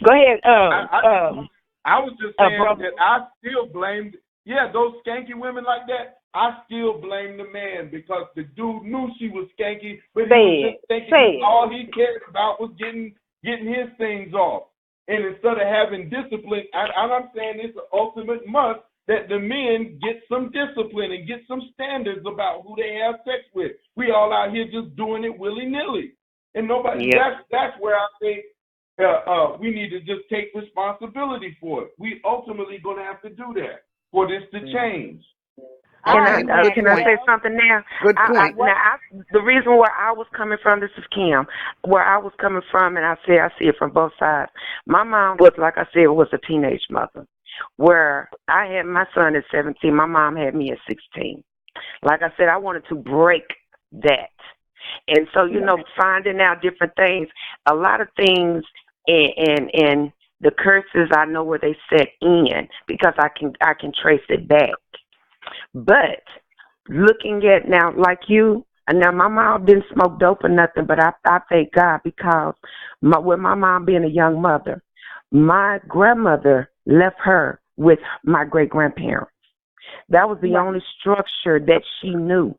Go ahead. I was just saying that I still blamed, those skanky women like that. I still blame the man because the dude knew she was skanky, but he was just thinking all he cared about was getting his things off. And instead of having discipline, I'm saying it's an ultimate must that the men get some discipline and get some standards about who they have sex with. We all out here just doing it willy-nilly. And nobody, that's where I think we need to just take responsibility for it. We ultimately going to have to do that for this to change. Can I say something now? Good point. The reason where I was coming from, this is Kim, where I was coming from, and I see it from both sides. My mom was, like I said, was a teenage mother. Where I had my son at 17, my mom had me at 16. Like I said, I wanted to break that. And so, finding out different things, a lot of things and the curses, I know where they set in because I can trace it back. But looking at now, like you, and now my mom didn't smoke dope or nothing, but I thank God because with my mom being a young mother, my grandmother left her with my great-grandparents. That was the only structure that she knew.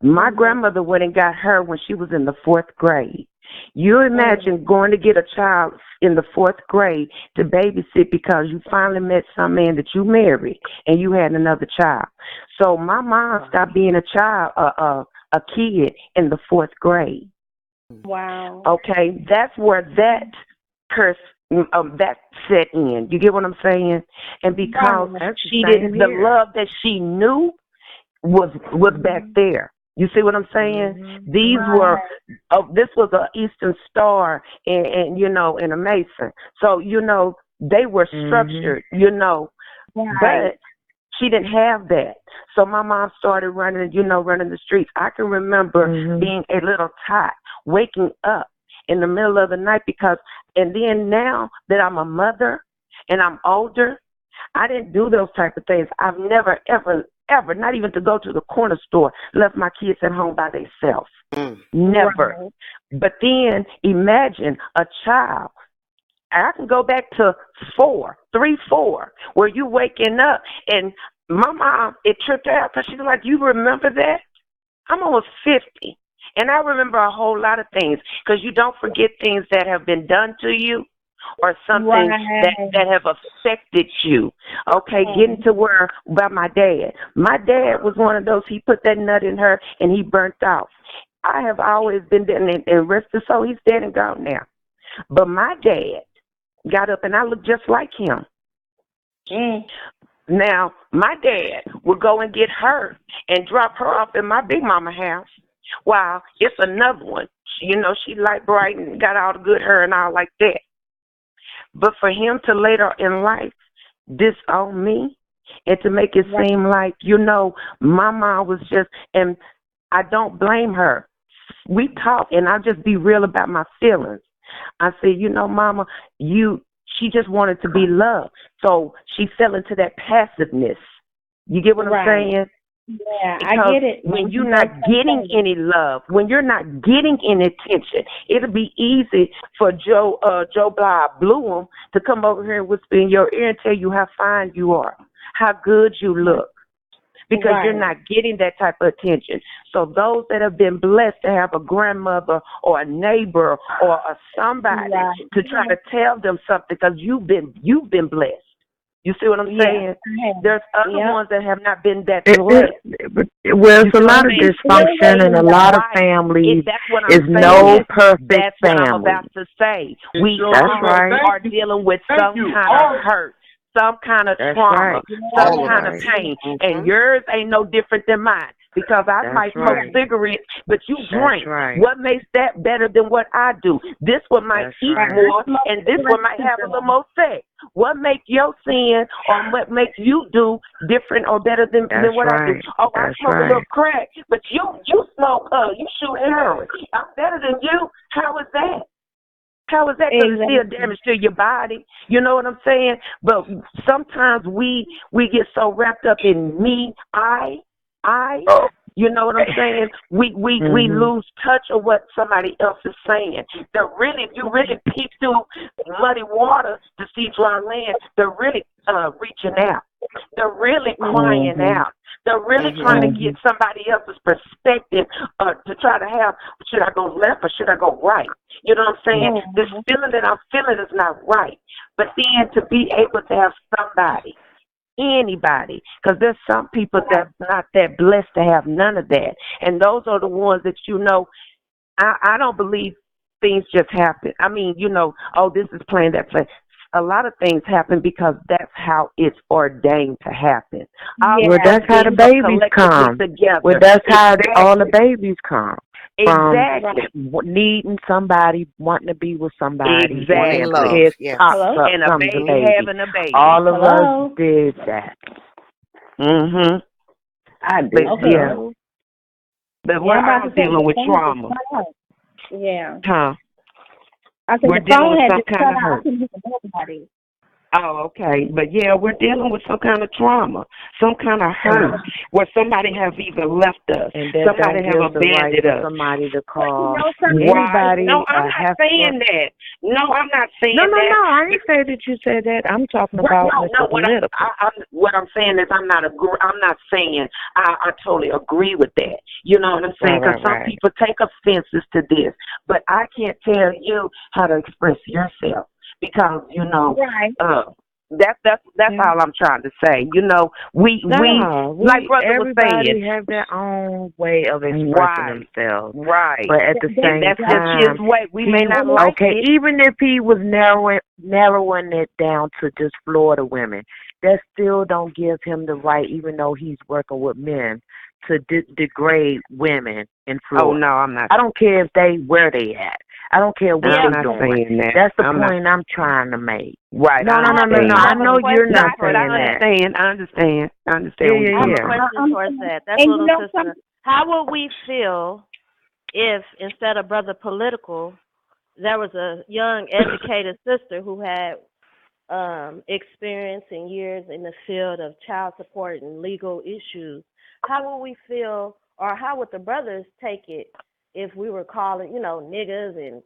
My grandmother went and got her when she was in the 4th grade. You imagine going to get a child in the 4th grade to babysit because you finally met some man that you married and you had another child. So my mom stopped being a child, a kid in the 4th grade. Wow. Okay, that's where that curse that set in. You get what I'm saying? And because she didn't, the love that she knew was back there. You see what I'm saying? These were, this was an Eastern Star and you know, and a Mason. So, you know, they were structured, you know, but she didn't have that. So my mom started running the streets. I can remember being a little tot, waking up in the middle of the night and then now that I'm a mother and I'm older, I didn't do those type of things. I've never, ever, not even to go to the corner store, left my kids at home by themselves. Never. Right. But then imagine a child. I can go back to 3, 4, where you waking up and my mom, it tripped her out because she's like, you remember that? I'm almost 50. And I remember a whole lot of things because you don't forget things that have been done to you or something that have affected you. Okay, getting to where by my dad. My dad was one of those, he put that nut in her and he burnt off. I have always been there, and rest his soul, he's dead and gone now. But my dad got up and I looked just like him. Now, my dad would go and get her and drop her off in my big mama house. Wow, it's another one. You know, she light bright and got all the good hair and all like that. But for him to later in life disown me and to make it seem like, you know, my mom was just, and I don't blame her. We talk and I'll just be real about my feelings. I say, you know, mama, she just wanted to be loved. So she fell into that passiveness. You get what I'm saying? Yeah, because I get it. When you're not getting any love, when you're not getting any attention, it'll be easy for Joe Bloom to come over here and whisper in your ear and tell you how fine you are, how good you look, because you're not getting that type of attention. So those that have been blessed to have a grandmother or a neighbor or a somebody to try to tell them something because you've been blessed. You see what I'm saying? There's other ones that have not been that blessed. Well, it's a lot of dysfunction and a lot of families is no perfect That's family. What I'm about to say. We are dealing with some kind of hurt, some kind of trauma, some kind of pain. And yours ain't no different than mine. Because I might smoke cigarettes, but you drink. What makes that better than what I do? This one might eat more, and this one might have a little more sex. What makes your sin or what makes you do different or better than what I do? Oh, I smoke a little crack, but you smoke, you shoot heroin. I'm better than you. How is that? How is that? Because it's still damage to your body. You know what I'm saying? But sometimes we get so wrapped up in me, you know what I'm saying? We lose touch of what somebody else is saying. They're really, if you really peek through muddy water to see dry land, they're really reaching out. They're really crying out. They're really trying to get somebody else's perspective to try to have, should I go left or should I go right? You know what I'm saying? This feeling that I'm feeling is not right. But then to be able to have somebody, anybody, because there's some people that's not that blessed to have none of that, and those are the ones that, you know, I don't believe things just happen. I mean, you know, oh, this is playing, that play. A lot of things happen because that's how it's ordained to happen. Well, that's how the babies come. Well, that's how all the babies come. Exactly. From needing somebody, wanting to be with somebody. Exactly. Love. Yes. And a baby having a baby. All of us did that. I did. Yeah. But we're all dealing with trauma. Yeah. Huh? I said we're the phone dealing with had some just kind cut of out. hurt. I couldn't hear nobody. Oh, okay. But yeah, we're dealing with some kind of trauma, some kind of hurt, where somebody have either left us, and that somebody have abandoned us. Somebody to call anybody. No, I'm not saying that. No, I'm not saying that. No. I didn't say that you said that. I'm talking about what I'm saying is I'm not saying I totally agree with that. You know what I'm saying? Because some people take offenses to this, but I can't tell you how to express yourself. Because that's all I'm trying to say. We like brother was saying, everybody have their own way of expressing themselves. Right. But at the same that's time, just his way. We may not like it. Even if he was narrowing it down to just Florida women, that still don't give him the right, even though he's working with men, to degrade women in Florida. Oh no, I'm not. I don't care where they at. I don't care what they're doing. That's the point I'm trying to make. Right. No. I know you're not saying that. I understand. I have a question towards that. That's little sister. How would we feel if instead of brother political, there was a young educated sister who had experience and years in the field of child support and legal issues? How would we feel, or how would the brothers take it if we were calling, niggas and,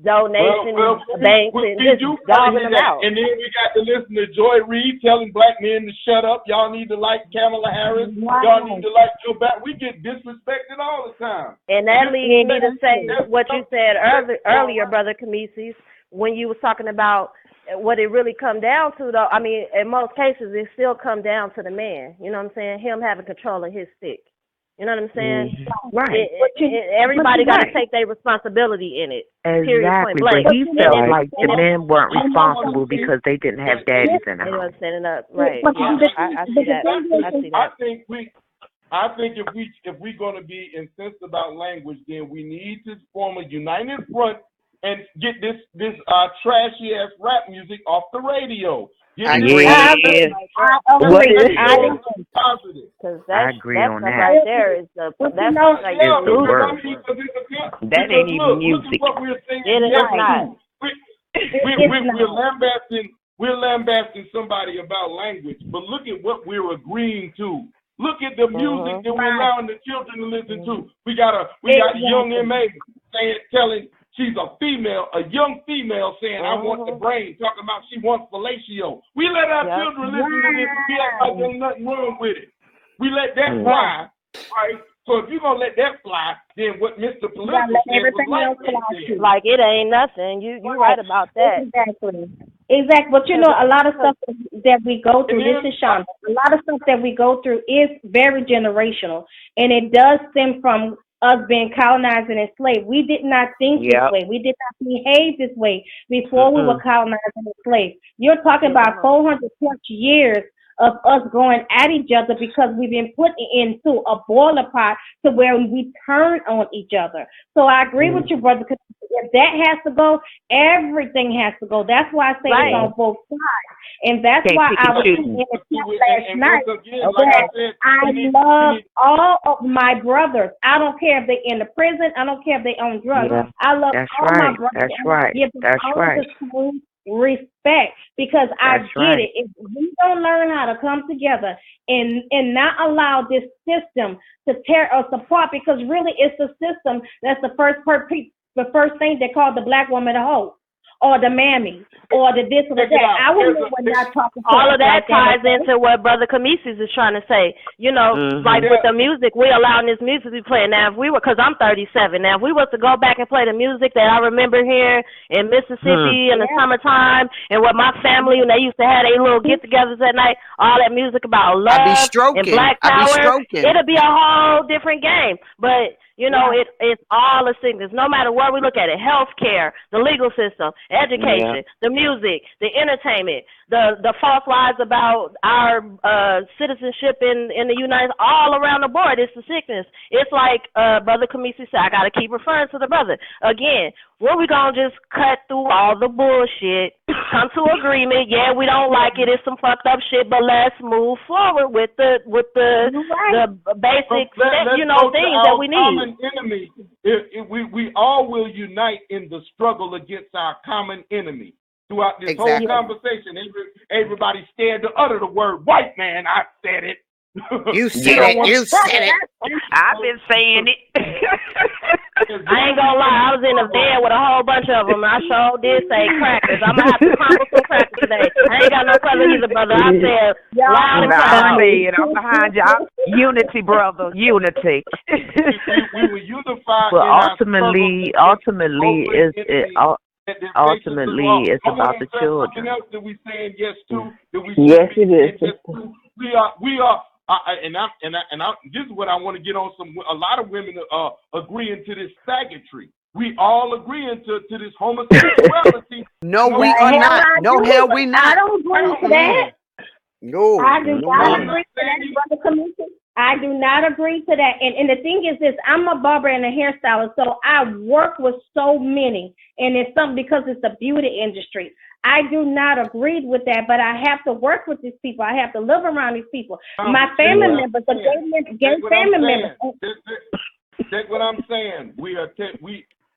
donations, banks, and just dogging them out? And then we got to listen to Joy Reid telling black men to shut up. Y'all need to like Kamala Harris. Y'all need to like Joe Biden. We get disrespected all the time. And that leads me to say what you said earlier, Brother Kamisis, when you was talking about what it really come down to, though. I mean, in most cases, it still come down to the man. You know what I'm saying? Him having control of his stick. You know what I'm saying? Right. Everybody got to take their responsibility in it. Exactly. But he felt like the men weren't responsible because they didn't have daddies in the house. They weren't setting up. Right. Yeah. I see that. I think if we're going to be incensed about language, then we need to form a united front and get this trashy ass rap music off the radio. I agree on that. Right there is the word. That ain't even music. It is not. We're lambasting somebody about language, but look at what we're agreeing to. Look at the music that we're allowing the children to listen to. We got young M.A. telling. She's a young female saying, I want the brain, talking about she wants fellatio. We let our children listen to this and be like there's nothing wrong with it. We let that fly, right? So if you're going to let that fly, then what Mr. Political said was like it ain't nothing. You're right about that. Exactly. But a lot of stuff that we go through, this is Shonda, a lot of stuff that we go through is very generational, and it does stem from us being colonized and enslaved. We did not think this way. We did not behave this way before we were colonized and enslaved. You're talking about 400 plus years of us going at each other because we've been put into a boiler pot to where we turn on each other. So I agree with you, brother, because if that has to go, everything has to go. That's why I say it's on both sides. And that's why I was in the chat last night. I love all of my brothers. I don't care if they're in the prison. I don't care if they own drugs. I love all my brothers. That's right. That's right. Respect, because I get it. If we don't learn how to come together and not allow this system to tear us apart, because really it's the system that's the first thing they call the black woman a hoe, or the mammy, or the this or the that. I would know when not talking. All of that ties into what Brother Kamisis is trying to say. Like with the music, we allowing this music to be playing. Now, if we were, because I'm 37, now if we was to go back and play the music that I remember here in Mississippi in the summertime, and with my family when they used to have their little get-togethers at night, all that music about love and Black Power, it'll be a whole different game. But it's all a sickness. No matter where we look at it, healthcare, the legal system, education, the music, the entertainment, the false lies about our citizenship in the United States, all around the board. It's the sickness. It's like Brother Kamisi said, I got to keep referring to the brother. Again, when we going to just cut through all the bullshit, come to agreement, we don't like it, it's some fucked up shit, but let's move forward with the basic, things that we need. Enemy, we all will unite in the struggle against our common enemy. throughout this whole conversation. Everybody scared to utter the word white man. I said it. You said it. You said it. I've been saying it. I ain't gonna lie. I was in the bed with a whole bunch of them. I sure did say crackers. I'm gonna have to crumble some crackers today. I ain't got no brother either, brother. I said loud and proud. I'm behind you. Unity, brother. Unity. We were unified. Well, ultimately, it's about the children. Something else that we saying yes to. Yes, it is. We are. This is what I want to get on. A lot of women agreeing to this faggotry. We all agreeing to this homosexuality. No, we are not. No, hell, we not. I don't agree to that. No, I do not agree to that, Brother Commission. I do not agree to that. And the thing is this, I'm a barber and a hairstylist, so I work with so many, and it's something because it's the beauty industry. I do not agree with that, but I have to work with these people. I have to live around these people. My family members, the gay family members. That's what I'm saying.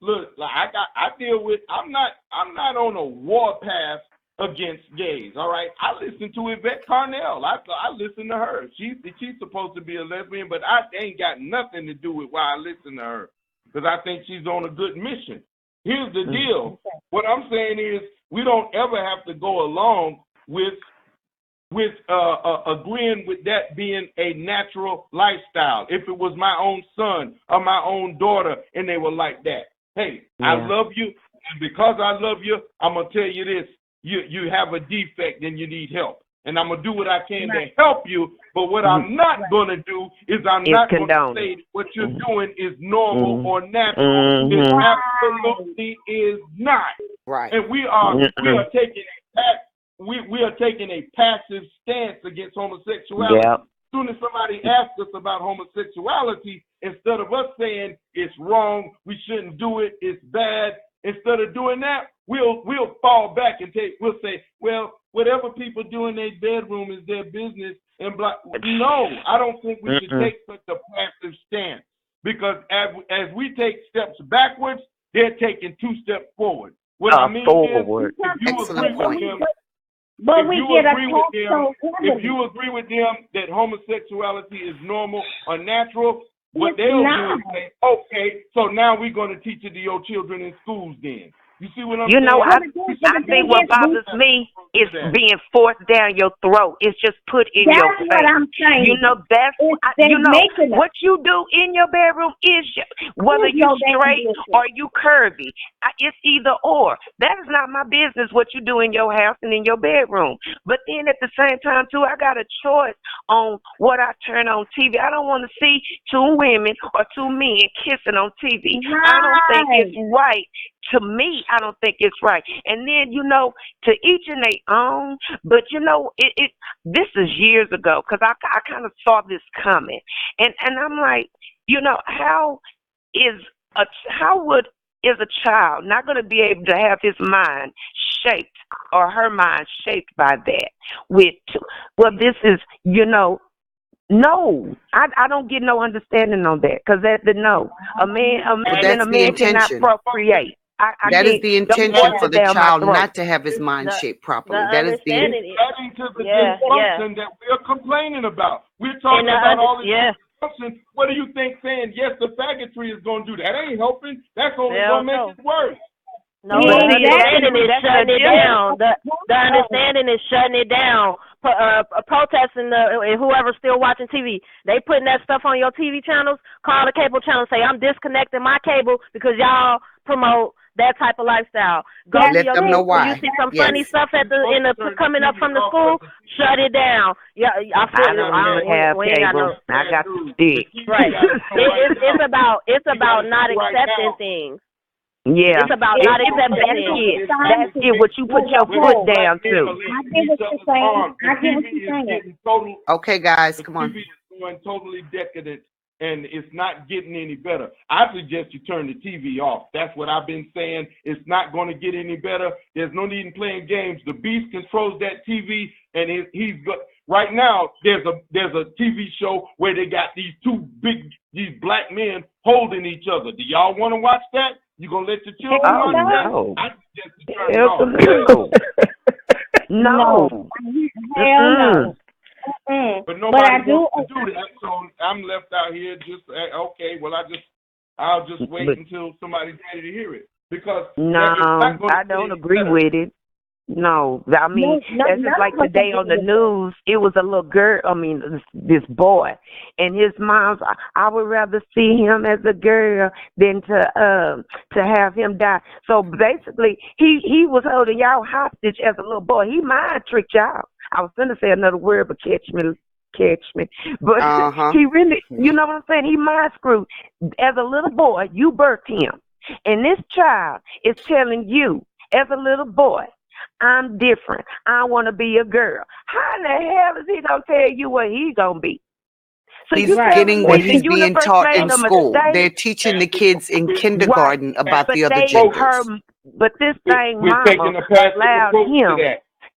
Look. I deal with. I'm not on a war path against gays. All right. I listen to Yvette Carnell. I listen to her. She's supposed to be a lesbian, but I ain't got nothing to do with why I listen to her because I think she's on a good mission. Here's the deal. What I'm saying is, we don't ever have to go along with agreeing with that being a natural lifestyle. If it was my own son or my own daughter and they were like that, hey, I love you, and because I love you, I'm gonna tell you this: you have a defect and you need help, and I'm gonna do what I can to help you. But what I'm not gonna do is I'm not gonna say what you're doing is normal or natural. It absolutely is not. Right. And we are taking a passive stance against homosexuality. Yep. As soon as somebody asks us about homosexuality, instead of us saying it's wrong, we shouldn't do it, it's bad, instead of doing that, we'll fall back and we'll say, well, whatever people do in their bedroom is their business. And no, I don't think we should take such a passive stance because as we take steps backwards, they're taking 2 steps forward. What I mean forward. Is, if you agree with them, if you agree with them that homosexuality is normal or natural, what they'll do is say, okay, so now we're going to teach it to your children in schools then. You see what I'm saying? I think what bothers me is being forced down your throat. It's just put in your face. That's what I'm saying. What you do in your bedroom is whether you straight or you curvy. It's either or. That is not my business what you do in your house and in your bedroom. But then at the same time, too, I got a choice on what I turn on TV. I don't want to see 2 women or 2 men kissing on TV. Right. I don't think it's right. To me, I don't think it's right. And then, to each and their own. But, this is years ago because I kind of saw this coming. And I'm like, how is a child not going to be able to have his mind shaped or her mind shaped by that? This is, no, I don't get no understanding on that because that's the no. A man and a man cannot procreate. That is the intention for the child not to have his mind shaped properly. That is the adding to the dysfunction that we're complaining about. We're talking about all this dysfunction. What do you think saying yes to faggotry is going to do? That ain't helping. That's only going to make it worse. No, the understanding is shutting it down. The understanding is shutting it down. Protesting whoever's still watching TV. They putting that stuff on your TV channels. Call the cable channel. Say I'm disconnecting my cable because y'all promote that type of lifestyle. Go let them know why. You see some funny stuff coming up from the school. Shut it down. Yeah, I got the stick. Right. It's about not accepting things. Yeah, it's about not accepting things. That's it. What you put your foot down to. I get what you're saying. Okay, guys, come on. TV is going totally decadent. And it's not getting any better. I suggest you turn the TV off. That's what I've been saying. It's not going to get any better. There's no need in playing games. The beast controls that TV, and he's got. Right now, there's a TV show where they got these black men holding each other. Do y'all want to watch that? You gonna let your children watch that? No. I suggest you turn it off. No. Hell no. But nobody wants to do that, so I'm left out here just okay. Well, I'll just wait until somebody's ready to hear it because I don't agree with it. No, I mean that's just like today on the news. It was a little girl. I mean, this boy and his mom's. I would rather see him as a girl than to have him die. So basically, he was holding y'all hostage as a little boy. He mind tricked y'all. I was going to say another word, but catch me. But he really, you know what I'm saying? He mind screwed. As a little boy, you birthed him, and this child is telling you, as a little boy, I'm different. I want to be a girl. How in the hell is he gonna tell you what he's gonna be? So he's getting what he's being taught in school. They're teaching the kids in kindergarten about the other genders. But this thing, mama allowed him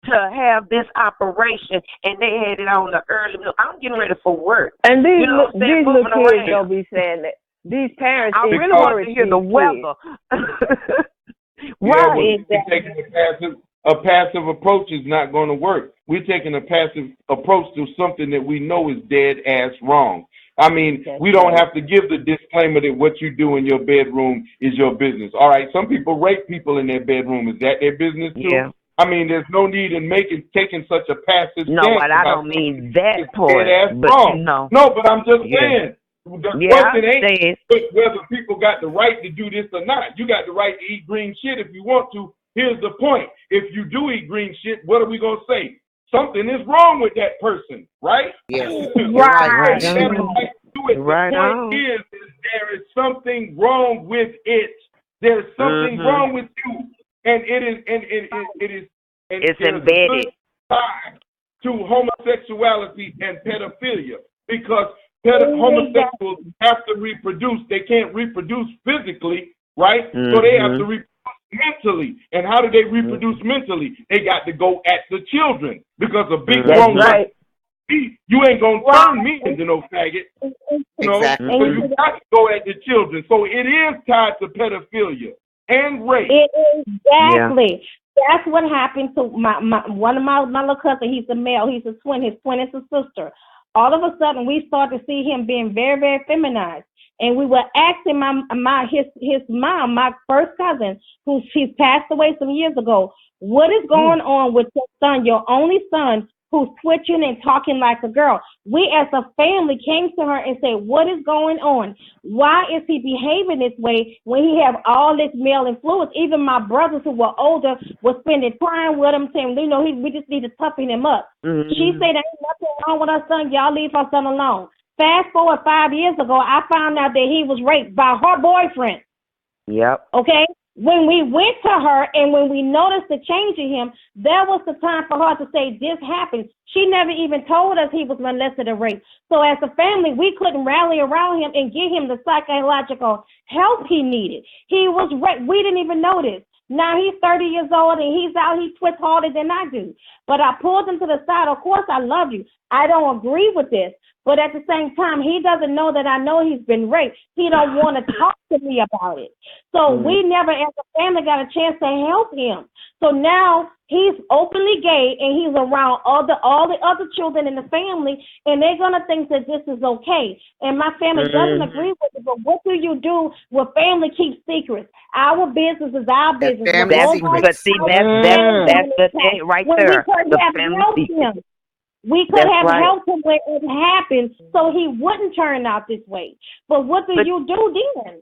to have this operation, and they had it on the early milk. I'm getting ready for work. And these little kids don't be saying that. These parents, I really want to hear the weather. Right. Taking a passive approach is not going to work. We're taking a passive approach to something that we know is dead ass wrong. I mean, we don't have to give the disclaimer that what you do in your bedroom is your business. All right, some people rape people in their bedroom. Is that their business too? Yeah. I mean, there's no need in taking such a passive stance. No, but I don't mean that part. But no, but I'm just saying. The question ain't whether people got the right to do this or not. You got the right to eat green shit if you want to. Here's the point. If you do eat green shit, what are we going to say? Something is wrong with that person, right? Yes. Right. The point is there is something wrong with it. There's something wrong with you. And it's embedded to homosexuality and pedophilia because homosexuals have to reproduce. They can't reproduce physically, right? So they have to reproduce mentally. And how do they reproduce mentally? They got to go at the children because a big grown man, you ain't gonna turn me into no faggot. You know? Exactly. So you got to go at the children. So it is tied to pedophilia and rape. Exactly. That's what happened to one of my little cousin. He's a male. He's a twin. His twin is a sister. All of a sudden, we started to see him being very, very feminized. And we were asking his mom, my first cousin, she's passed away some years ago, what is going on with your son, your only son, who's twitching and talking like a girl? We as a family came to her and said, what is going on? Why is he behaving this way when he have all this male influence? Even my brothers who were older were spending time with him saying, we just need to toughen him up. She said, there ain't nothing wrong with our son. Y'all leave our son alone. Fast forward 5 years ago, I found out that he was raped by her boyfriend. Yep. Okay? When we went to her and when we noticed the change in him, that was the time for her to say, this happened. She never even told us he was molested or raped. So as a family, we couldn't rally around him and give him the psychological help he needed. He was raped. We didn't even notice. Now he's 30 years old and he's out, he twits harder than I do. But I pulled him to the side. Of course, I love you. I don't agree with this. But at the same time, he doesn't know that I know he's been raped. He don't want to talk to me about it. So we never, as a family, got a chance to help him. So now he's openly gay and he's around all the other children in the family, and they're going to think that this is okay. And my family doesn't agree with it. But what do you do when family keeps secrets? Our business is our business. That's the thing right there. The family secret. We could have helped him when it happened so he wouldn't turn out this way. But what do you do then?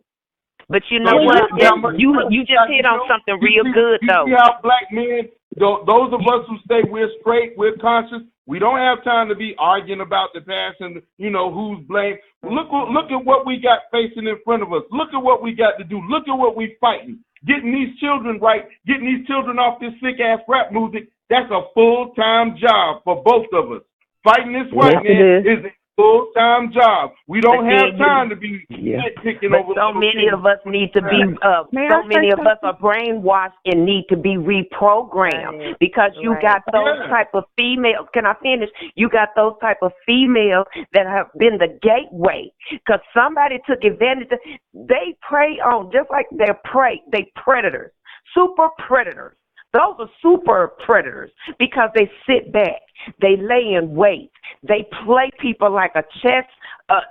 But you know what? You just hit on something real good, though. You see how black men, those of us who say we're straight, we're conscious, we don't have time to be arguing about the past and, who's blamed. Look at what we got facing in front of us. Look at what we got to do. Look at what we're fighting. Getting these children right, getting these children off this sick-ass rap music, that's a full-time job for both of us. Fighting this white man is full-time job. We don't have time to be picking over. So many of us need to be. So many of us are brainwashed and need to be reprogrammed because you got those type of females. Can I finish? You got those type of females that have been the gateway because somebody took advantage. They prey on just like they're prey. They predators, super predators. Those are super predators because they sit back, they lay in wait, they play people like a chess, a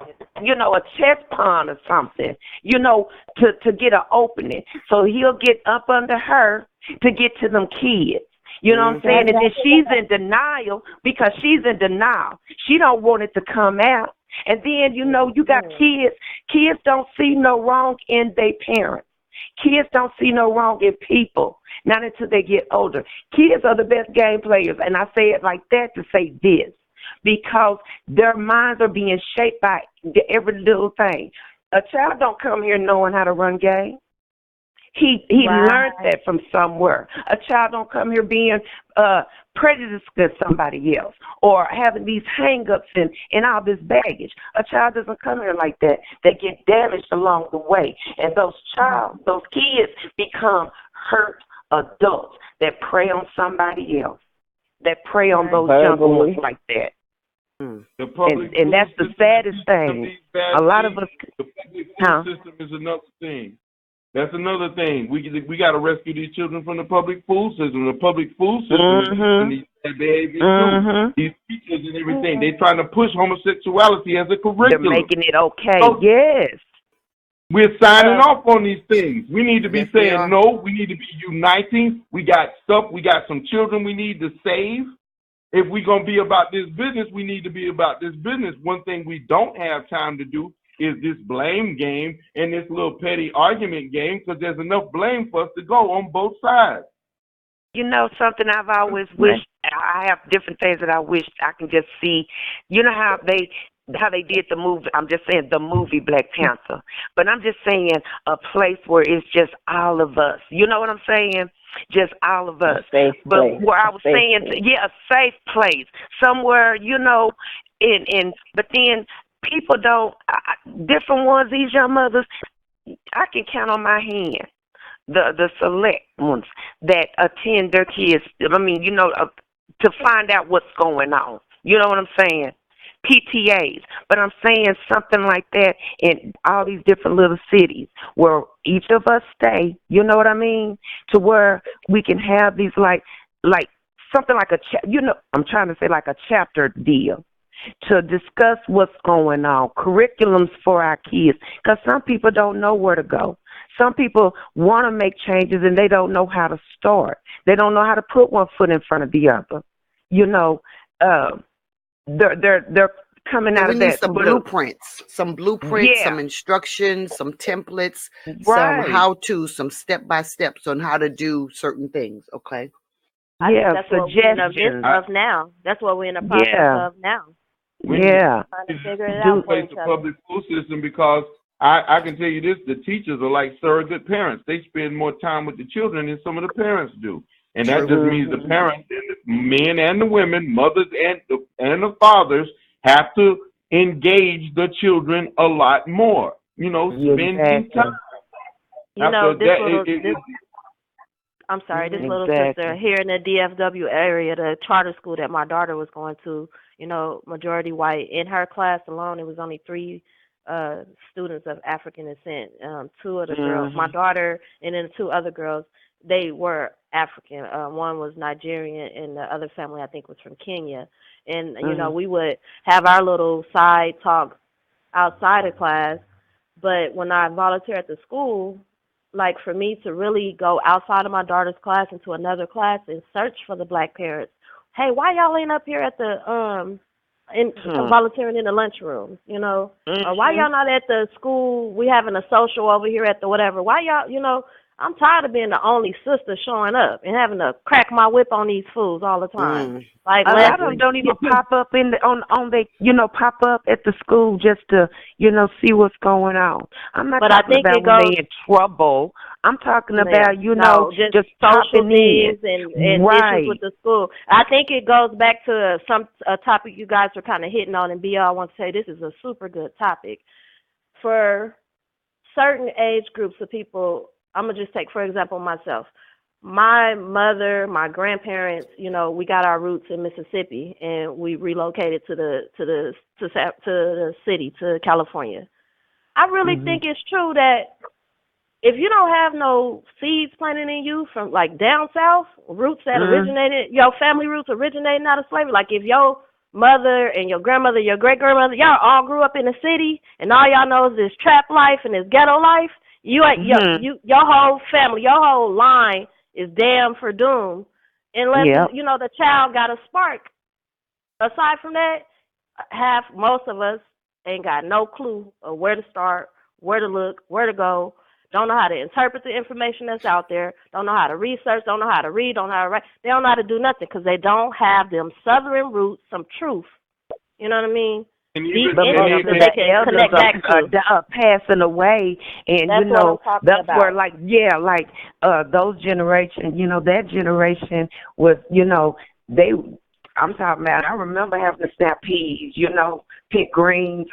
chess pawn or something, to get an opening. So he'll get up under her to get to them kids. You know what I'm saying? And then she's in denial because she's in denial. She don't want it to come out. And then, you got kids. Kids don't see no wrong in their parents. Kids don't see no wrong in people, not until they get older. Kids are the best game players, and I say it like that to say this, because their minds are being shaped by every little thing. A child don't come here knowing how to run game. He learned that from somewhere. A child don't come here being prejudiced against somebody else or having these hang-ups and all this baggage. A child doesn't come here like that. They get damaged along the way. And those kids become hurt adults that prey on somebody else, that prey on those young ones like that. And that's the saddest thing. A lot of us... The public school system is another thing. That's another thing. We got to rescue these children from the public food system. The public food system is these behaviors too. These teachers and everything. They're trying to push homosexuality as a curriculum. They're making it okay. So, yes. We're signing off on these things. We need to be saying no. We need to be uniting. We got stuff. We got some children we need to save. If we're going to be about this business, we need to be about this business. One thing we don't have time to do is this blame game and this little petty argument game, because there's enough blame for us to go on both sides. Something I've always wished, I have different things that I wish I can just see. You know how they did the movie, I'm just saying the movie Black Panther, but I'm just saying a place where it's just all of us. You know what I'm saying? Just all of us. But where I was saying, a safe place, somewhere, but then people don't, different ones, these young mothers, I can count on my hand the select ones that attend their kids, to find out what's going on. You know what I'm saying? PTAs. But I'm saying something like that in all these different little cities where each of us stay, you know what I mean? To where we can have these like something like I'm trying to say like a chapter deal, to discuss what's going on, curriculums for our kids, because some people don't know where to go. Some people want to make changes and they don't know how to start. They don't know how to put one foot in front of the other. They're coming out of that. Some blueprints, some instructions, some templates, some how-to, some step-by-steps on how to do certain things, okay? That's what we're in the midst of now. That's what we're in the process of now. We need to replace the public school system, because I can tell you this, the teachers are like surrogate parents. They spend more time with the children than some of the parents do. And that just means the parents, the men and the women, mothers and the fathers, have to engage the children a lot more. Spending time. I'm sorry, this little sister here in the DFW area, the charter school that my daughter was going to, majority white. In her class alone, it was only 3 students of African descent. 2 of the girls, my daughter, and then 2 other girls, they were African. One was Nigerian, and the other family, I think, was from Kenya. And, we would have our little side talks outside of class. But when I volunteer at the school, like for me to really go outside of my daughter's class into another class and search for the Black parents. Hey, why y'all ain't up here at the volunteering in the lunchroom, Or why y'all not at the school? We having a social over here at the whatever. Why y'all, I'm tired of being the only sister showing up and having to crack my whip on these fools all the time. Like, a lot of them don't even pop up on they pop up at the school just to see what's going on. I'm not talking about when they in trouble. I'm talking about just social needs in. and issues with the school. I think it goes back to a topic you guys are kind of hitting on, and BL, I want to say this is a super good topic for certain age groups of people. I'm going to just take, for example, myself. My mother, my grandparents, we got our roots in Mississippi, and we relocated to the city, to California. I really think it's true that if you don't have no seeds planted in you from like down south, roots that originated, your family roots originating out of slavery, like if your mother and your grandmother, your great-grandmother, y'all all grew up in the city, and all y'all know is this trap life and this ghetto life, your whole family, your whole line is damned for doom. Unless, the child got a spark. Aside from that, most of us ain't got no clue of where to start, where to look, where to go, don't know how to interpret the information that's out there, don't know how to research, don't know how to read, don't know how to write. They don't know how to do nothing because they don't have them southern roots, some truth. You know what I mean? They can connect back to passing away, and that's where those generation, that generation was, they. I'm talking about. I remember having to snap peas, pick greens,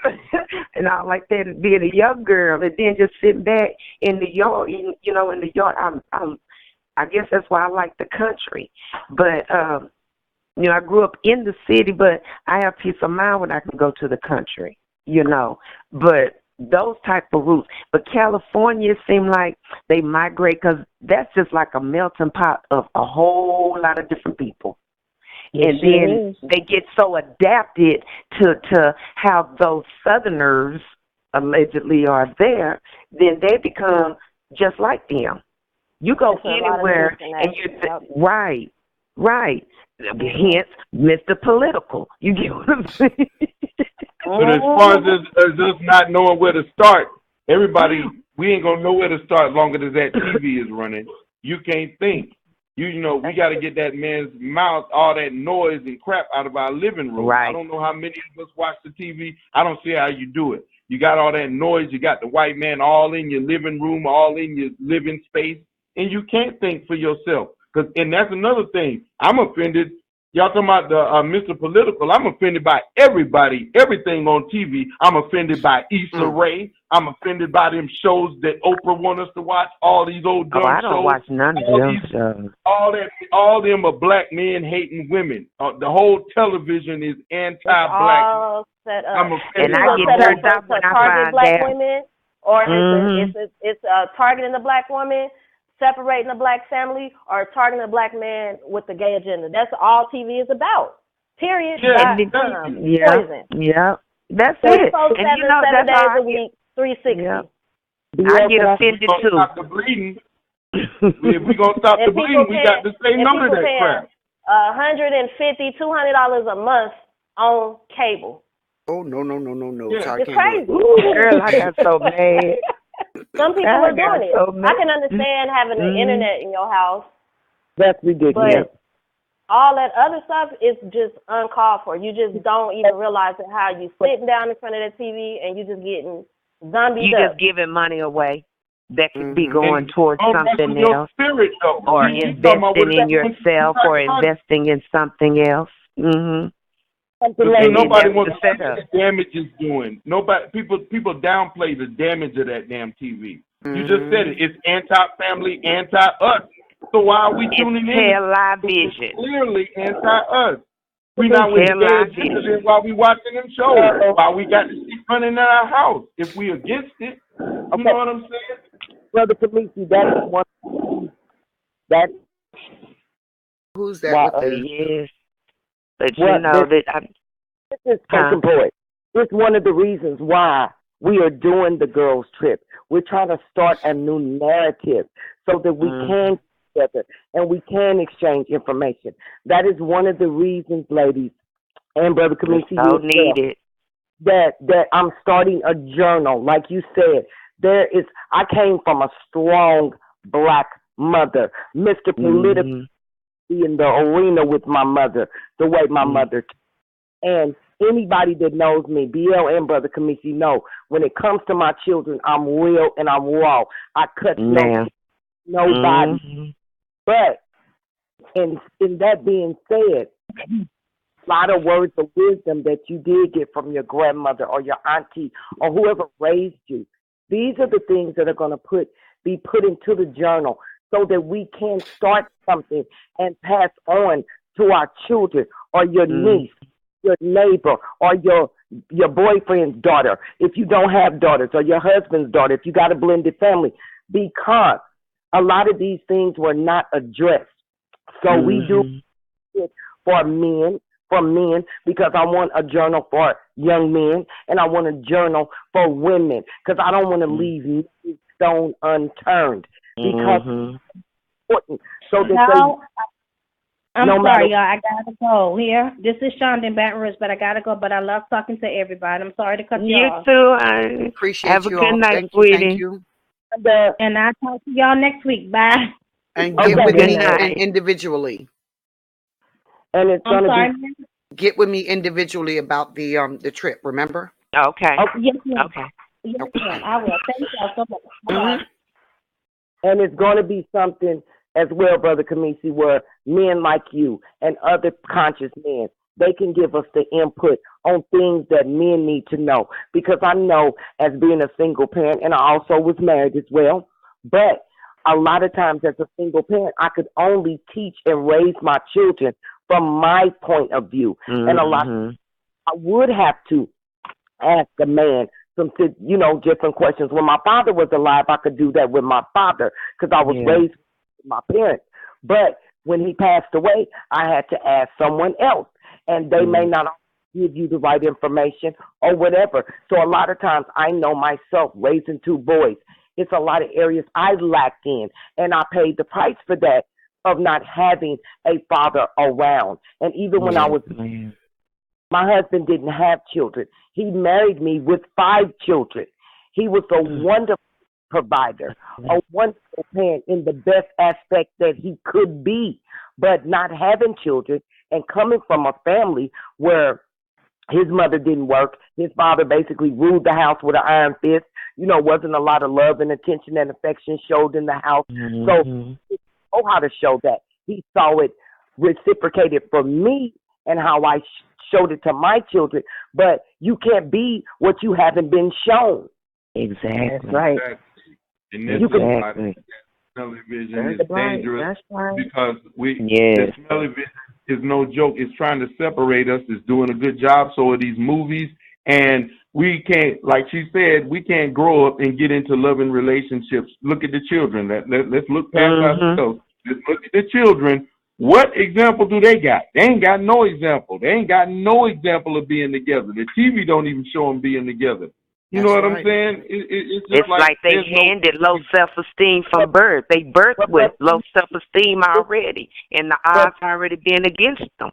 and all like that, and being a young girl, and then just sitting back in the yard, in the yard. I guess that's why I like the country, but. I grew up in the city, but I have peace of mind when I can go to the country, But those type of roots. But California seem like they migrate because that's just like a melting pot of a whole lot of different people. And then they get so adapted to how those Southerners allegedly are there, then they become just like them. You go anywhere and you're right. Hence, Mr. Political. You get what I'm saying? But as far as us not knowing where to start, we ain't going to know where to start longer as that TV is running. You can't think. We got to get that man's mouth, all that noise and crap out of our living room. Right. I don't know how many of us watch the TV. I don't see how you do it. You got all that noise. You got the white man all in your living room, all in your living space, and you can't think for yourself. And that's another thing. I'm offended. Y'all talking about the Mr. Political. I'm offended by everybody, everything on TV. I'm offended by Issa Rae. I'm offended by them shows that Oprah want us to watch. All these old dumb shows. I don't watch none of them shows. All them are black men hating women. The whole television is anti-black. All set up. And I get turned off when I find black women, or it's targeting the black woman, separating the black family, or targeting a black man with the gay agenda. That's all TV is about. Period. Poison. Yeah. That's 24/7, it. And 7 days a week, 360. Yeah. I get offended too. Stop the bleeding. If we're gonna stop the bleeding, we got to say none of that crap. $150, $200 a month on cable. Oh no! Yeah. It's crazy. Girl, I got so mad. Some people are doing it. I can understand having the internet in your house. That's ridiculous. But all that other stuff is just uncalled for. You just don't even realize how you sitting down in front of the TV and you just getting zombies. You just giving money away that could be going towards something else, or investing in yourself, or investing in something else. Nobody wants to see what the damage is doing. People downplay the damage of that damn TV. You just said it. It's anti-family, anti-us. So why are we tuning in? Television. Clearly anti-us. We not with the while we watching them shows. While we got the shit running in our house. If we against it, you know what I'm saying? Brother Kamisi, that is one. Who's that? Yes. But this is important. It's one of the reasons why we are doing the girls' trip. We're trying to start a new narrative so that we can together and we can exchange information. That is one of the reasons, ladies and Brother Kamisi, that I'm starting a journal. Like you said, I came from a strong black mother. Mr. Political in the arena with my mother, the way my mother. And anybody that knows me, BL and Brother Kamisi, know when it comes to my children, I'm real and I'm raw. I cut nobody. But in that being said, a lot of words of wisdom that you did get from your grandmother or your auntie or whoever raised you, these are the things that are going to be put into the journal so that we can start something and pass on to our children or your niece, your neighbor, or your boyfriend's daughter, if you don't have daughters, or your husband's daughter, if you got a blended family, because a lot of these things were not addressed. So we do it for men, because I want a journal for young men, and I want a journal for women, because I don't want to leave no stone unturned, because it's important. So that I'm sorry, y'all. I gotta go here. This is Shonda in Baton Rouge, but I gotta go. But I love talking to everybody. I'm sorry to cut you off. You too. I appreciate have you. Have a good night, thank sweetie. Thank you. And I'll talk to y'all next week. Bye. And get with me individually. And it's gonna get with me individually about the trip. Remember? Okay. Yes, ma'am. Okay. Yes, ma'am. I will. Thank y'all so much. And it's going to be something as well, Brother Kamisi, where men like you and other conscious men, they can give us the input on things that men need to know. Because I know, as being a single parent, and I also was married as well, but a lot of times as a single parent, I could only teach and raise my children from my point of view. And a lot, I would have to ask a man some, different questions. When my father was alive, I could do that with my father because I was raised with my parents. But when he passed away, I had to ask someone else, and they may not give you the right information or whatever. So a lot of times I know myself, raising two boys, it's a lot of areas I lacked in, and I paid the price for that of not having a father around. And even when I was, my husband didn't have children. He married me with 5 children. He was a wonderful provider, a wonderful parent in the best aspect that he could be, but not having children and coming from a family where his mother didn't work, his father basically ruled the house with an iron fist, wasn't a lot of love and attention and affection showed in the house. So he know how to show that. He saw it reciprocated for me and how I showed it to my children, but you can't be what you haven't been shown. Exactly. That's right. And this smelly vision is dangerous because the smelly vision is no joke. It's trying to separate us. It's doing a good job. So are these movies. And we can't, like she said, we can't grow up and get into loving relationships. Look at the children. Let's look past ourselves. Let's look at the children. What example do they got? They ain't got no example. They ain't got no example of being together. The TV don't even show them being together. You know what I'm saying? It's just like they handed low self-esteem from birth. They birthed with low self-esteem already, and the odds already been against them.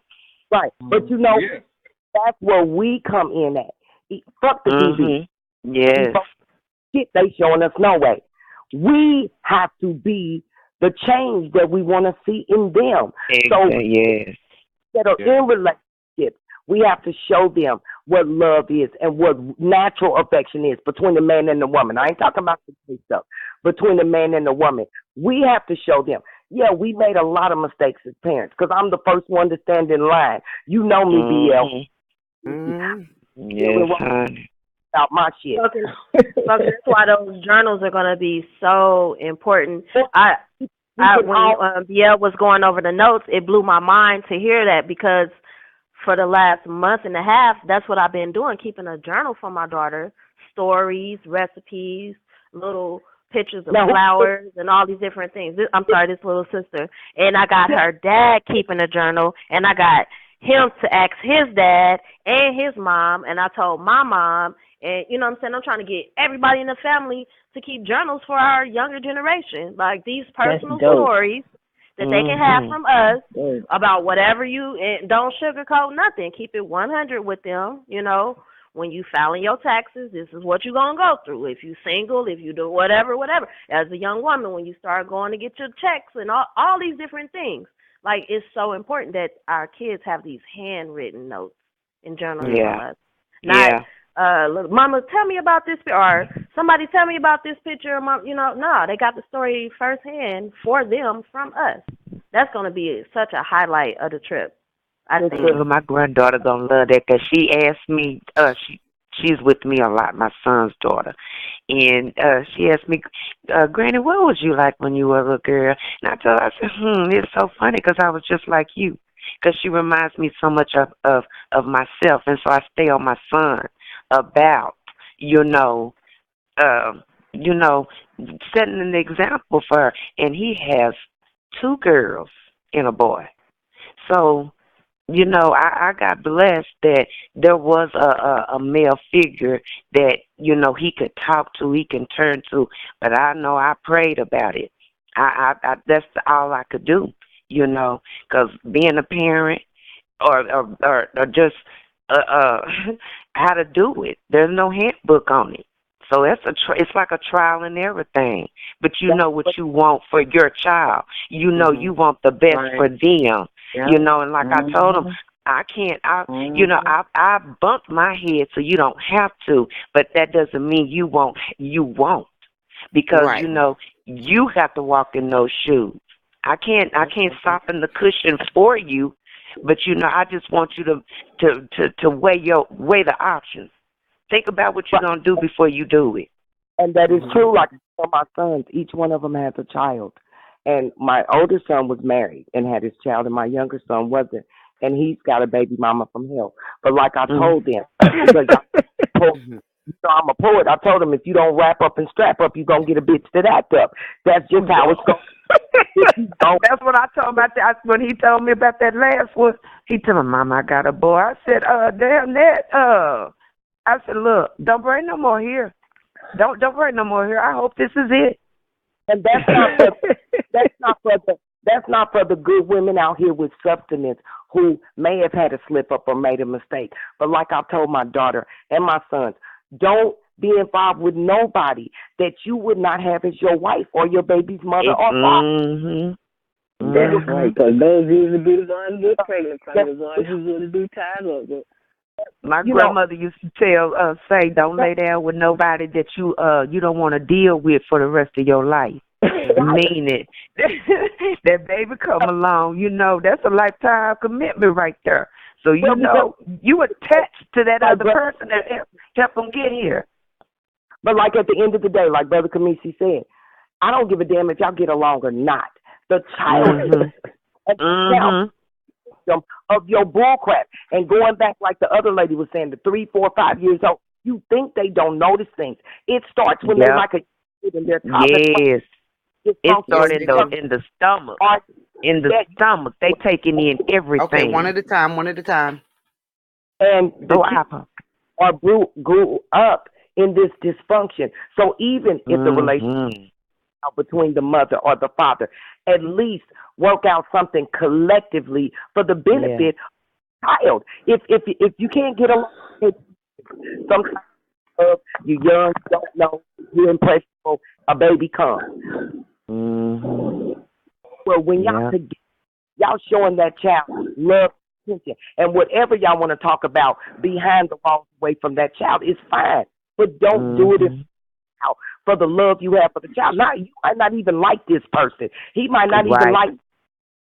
Right. But that's where we come in at. Fuck the TV. Yes. Shit, they showing us no way. We have to be the change that we want to see in them. So, that are in relationships, we have to show them what love is and what natural affection is between the man and the woman. I ain't talking about the stuff. Between the man and the woman. We have to show them. Yeah, we made a lot of mistakes as parents because I'm the first one to stand in line. You know me, BL. Yes, honey. Out my shit. That's why those journals are going to be so important. When BL was going over the notes, it blew my mind to hear that because for the last month and a half, that's what I've been doing, keeping a journal for my daughter, stories, recipes, little pictures of flowers and all these different things. This little sister. And I got her dad keeping a journal, and I got him to ask his dad and his mom, and I told my mom, and you know what I'm saying, I'm trying to get everybody in the family to keep journals for our younger generation, like these personal stories that they can have from us about whatever and don't sugarcoat nothing. Keep it 100 with them, when you filing your taxes, this is what you're going to go through. If you're single, if you do whatever. As a young woman, when you start going to get your checks and all these different things, like, it's so important that our kids have these handwritten notes in journals from us. Not, Mama, tell me about this, or somebody tell me about this picture. Mom, no, they got the story firsthand for them from us. That's going to be such a highlight of the trip, I think. My granddaughter gonna love that, because she asked me. She's with me a lot, my son's daughter, and she asked me, Granny, what was you like when you were a little girl? And I told her, I said, it's so funny because I was just like you, because she reminds me so much of myself, and so I stay on my son about, setting an example for her, and he has 2 girls and a boy, so. I got blessed that there was a male figure that, he could talk to, he can turn to. But I know I prayed about it. I that's all I could do, because being a parent or just how to do it, there's no handbook on it. So it's like a trial and everything. But you know what you want for your child. You want the best for them. And like I told them, I bumped my head so you don't have to, but that doesn't mean you won't, because, you have to walk in those shoes. I can't soften the cushion for you, but, I just want you to weigh the options. Think about what you're going to do before you do it. And that is true. Like for my sons, each one of them has a child. And my older son was married and had his child, and my younger son wasn't. And he's got a baby mama from hell. But like I told them, because I'm a poet, I told them, if you don't wrap up and strap up, you're going to get a bitch to act up. That's just how it's going. That's what I told him about that. When he told me about that last one, he told me, Mama, I got a boy. I said, damn that. I said, look, don't bring no more here. Don't bring no more here. I hope this is it. And that's not for the good women out here with substance who may have had a slip up or made a mistake. But like I told my daughter and my sons, don't be involved with nobody that you would not have as your wife or your baby's mother or father. That's right, because those usually be the ones that are pregnant, the ones who usually do ties up. My grandmother used to say, don't lay down with nobody that you don't want to deal with for the rest of your life. Mean it. That baby come along, that's a lifetime commitment right there. So you attached to that other person that helped them get here. But like at the end of the day, like Brother Kamisi said, I don't give a damn if y'all get along or not. The child of your bullcrap. And going back, like the other lady was saying, the 3, 4, 5 years old, you think they don't notice things. It starts when they're like a kid and they're yes. It started in the stomach. In the stomach, they taking in everything. Okay, one at a time. And the grew up in this dysfunction. So even if the relationship between the mother or the father, at least work out something collectively for the benefit of the child. If you can't get along, sometimes you're young, you don't know, you're impressionable, a baby comes. Well, when y'all together, y'all showing that child love, attention, and whatever y'all want to talk about behind the walls away from that child is fine, but don't do it for the love you have for the child. Now, you might not even like this person. He might not even like.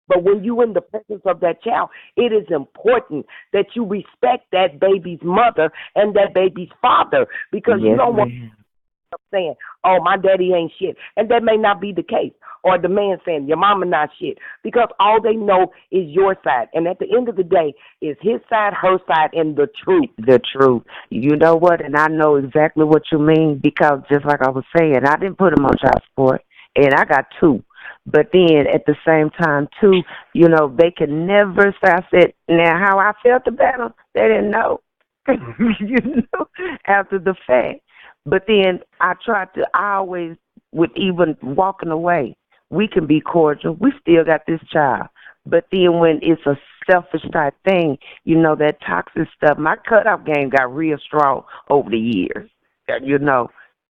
But when you're in the presence of that child, it is important that you respect that baby's mother and that baby's father, because you don't want saying, oh, my daddy ain't shit. And that may not be the case. Or the man saying, your mama not shit. Because all they know is your side. And at the end of the day, is his side, her side, and the truth. The truth. You know what? And I know exactly what you mean, because just like I was saying, I didn't put him on child support. And I got 2. But then at the same time, too, they can never say, I said, now how I felt about them, they didn't know. After the fact. But then I always, with even walking away, we can be cordial. We still got this child. But then when it's a selfish type thing, you know, that toxic stuff, my cutoff game got real strong over the years. You know,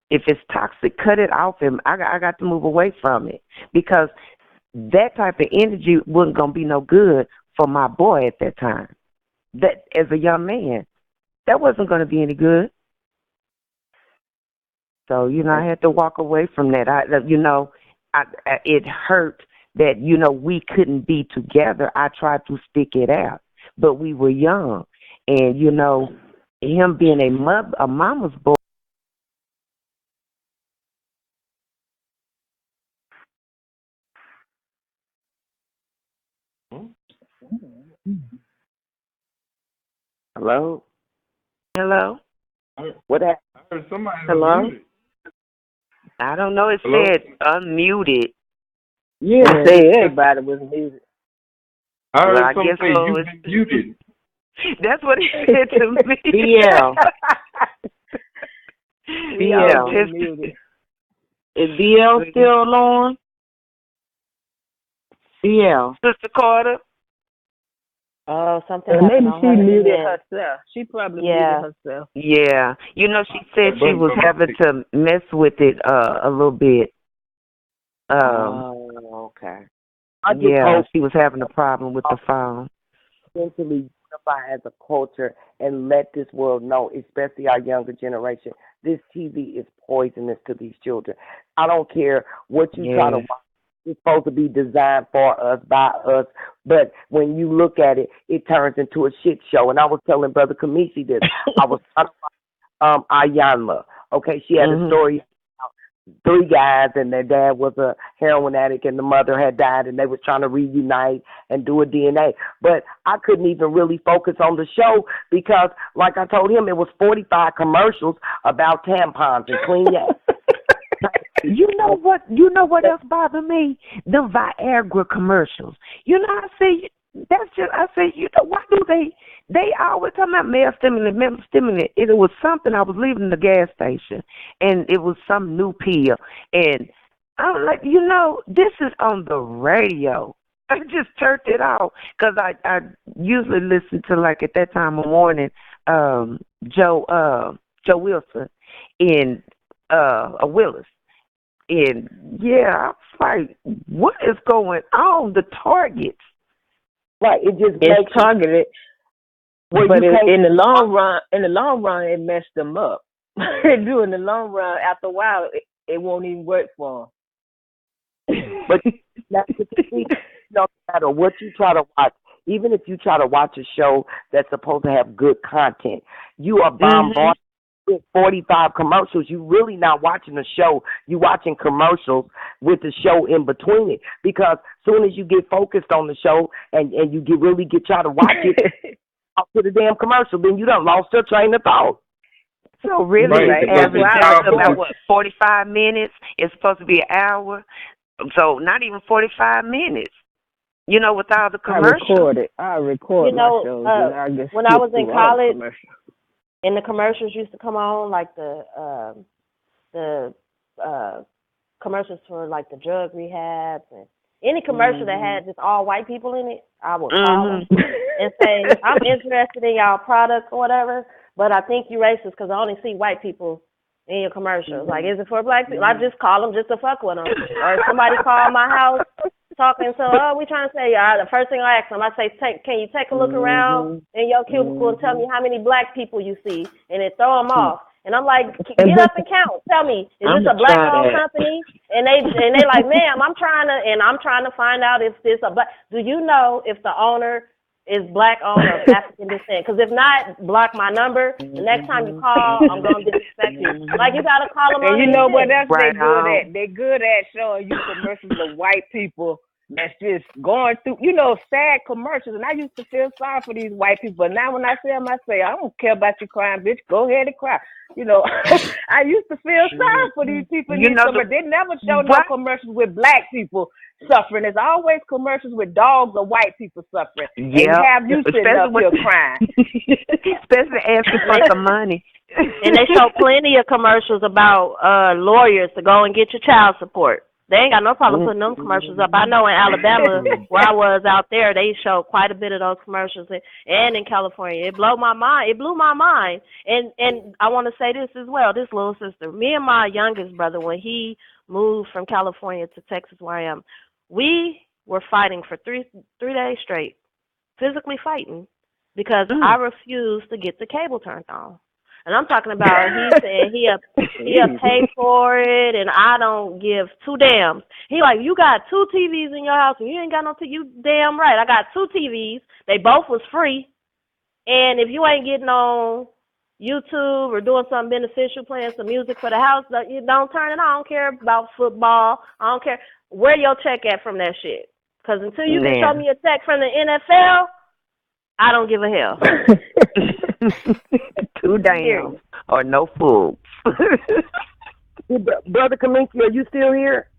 if it's toxic, cut it off, and I got to move away from it, because that type of energy wasn't going to be no good for my boy at that time. That, as a young man, that wasn't going to be any good. So, you know, I had to walk away from that. It hurt that, you know, we couldn't be together. I tried to stick it out, but we were young. And, you know, him being a mama's boy. Hello? Hello? What happened? I heard somebody. Hello? Muted. I don't know. It Hello? said unmuted. You didn't say everybody was muted. I heard Well, I somebody guess say so. you've been muted. That's what he said to me. BL. Yeah. BL muted. Is BL still on? BL. Sister Carter? Oh, something Maybe happened on she her muted end. herself. She probably Yeah. muted herself. Yeah. You know, she said she was having to mess with it a little bit. Okay. I just Yeah, hope she was having a problem with the phone. eventually unify as a culture and let this world know, especially our younger generation, this TV is poisonous to these children. I don't care what you try to watch. It's supposed to be designed for us, by us, but when you look at it, it turns into a shit show. And I was telling Brother Kamisi this. I was talking about Ayanla. Okay, she had a story about 3 guys, and their dad was a heroin addict, and the mother had died, and they was trying to reunite and do a DNA. But I couldn't even really focus on the show because, like I told him, it was 45 commercials about tampons and clean ass. You know what else bothered me? The Viagra commercials. You know, I say, you know, why do they always talking about male stimulant. It was something, I was leaving the gas station, and it was some new pill. And I'm like, you know, this is on the radio. I just turned it off because I usually listen to, like, at that time of morning, Joe Wilson in Willis. And yeah, I was like, what is going on? The targets. Right, it just It's targeted. Well, but in the long run, it messed them up. In the long run, after a while, it won't even work for them. But that's the thing. No matter what you try to watch, even if you try to watch a show that's supposed to have good content, you are bombarded with 45 commercials. You really not watching a show. You watching commercials with the show in between it. Because soon as you get focused on the show and you try to watch it, out to the damn commercial, then you done lost your train of thought. So really, average out about 45 minutes. It's supposed to be an hour. So not even 45 minutes. You know, with all the commercials. I record you know, my shows. When I was in college, and the commercials used to come on, like the commercials for like the drug rehabs and any commercial that had just all white people in it, I would call them and say, I'm interested in y'all products or whatever, but I think you racist because I only see white people in your commercials. Like, is it for black people? I just call them just to fuck with them. Or if somebody called my house talking to, we trying to say, the first thing I ask them, I say, can you take a look around in your cubicle and tell me how many black people you see? And it throw them off. And I'm like, get up and count. Tell me, is this a black-owned company? And they like, ma'am, I'm trying to find out if this a black. Do you know if the owner is black-owned or African descent? Because if not, block my number. The next time you call, I'm gonna disrespect you. Like, you gotta call them. And you know what else they good at? They good at showing you commercials of white people that's just going through, sad commercials. And I used to feel sorry for these white people. But now when I see them, I say, I don't care about you crying, bitch. Go ahead and cry. I used to feel sorry for these people. They never show no commercials with black people suffering. There's always commercials with dogs or white people suffering. Yeah. And have you sitting up here crying. Especially asking for some money. And they show plenty of commercials about lawyers to go and get your child support. They ain't got no problem putting them commercials up. I know in Alabama, where I was out there, they showed quite a bit of those commercials, and in California. It blew my mind. And I want to say this as well. This little sister, me and my youngest brother, when he moved from California to Texas, where I am, we were fighting for three days straight, physically fighting, because I refused to get the cable turned on. And I'm talking about he said he'll pay for it, and I don't give two damns. He like, you got 2 TVs in your house, and you ain't got no TV. You damn right. I got 2 TVs. They both was free. And if you ain't getting on YouTube or doing something beneficial, playing some music for the house, you don't turn it on. I don't care about football. I don't care. Where your check at from that shit? Because until you can show me a check from the NFL, I don't give a hell. Too damn or no fools. Brother Kaminsky, are you still here?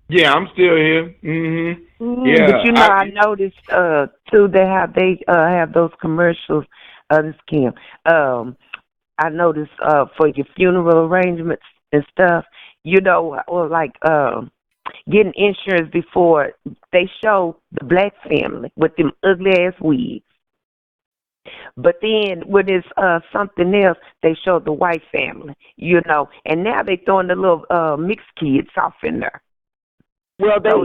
Yeah, I'm still here. Yeah, but you know, I noticed too that they have those commercials. This Kim, I noticed for your funeral arrangements and stuff. You know, or like getting insurance before they show the black family with them ugly ass wigs. But then when it's something else, they show the white family, you know. And now they throwing the little mixed kids off in there. Well, there's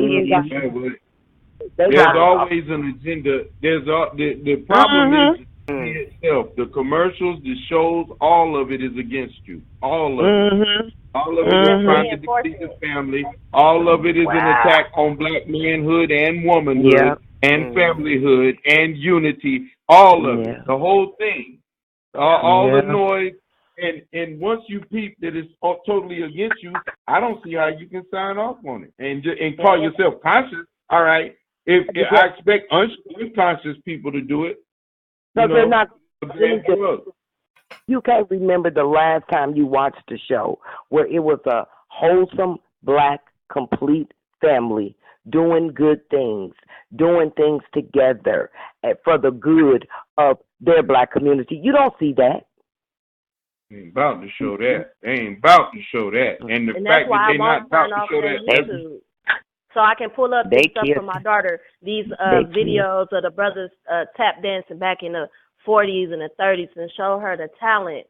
always an agenda. The problem is itself. The commercials, the shows, all of it is against you. All of it. All of it is trying to defeat the family. All of it is an attack on black manhood and womanhood and familyhood and unity. All of it, the whole thing, all the noise, and once you peep that it's totally against you, I don't see how you can sign off on it and call yourself conscious. All right, if I expect unconscious people to do it, no, they're not. You can't remember the last time you watched a show where it was a wholesome black complete family doing good things, doing things together for the good of their black community. You don't see that. They ain't about to show that. And the fact that they're not about to show that. So I can pull up this stuff for my daughter, these videos of the brothers tap dancing back in the 40s and the 30s, and show her the talent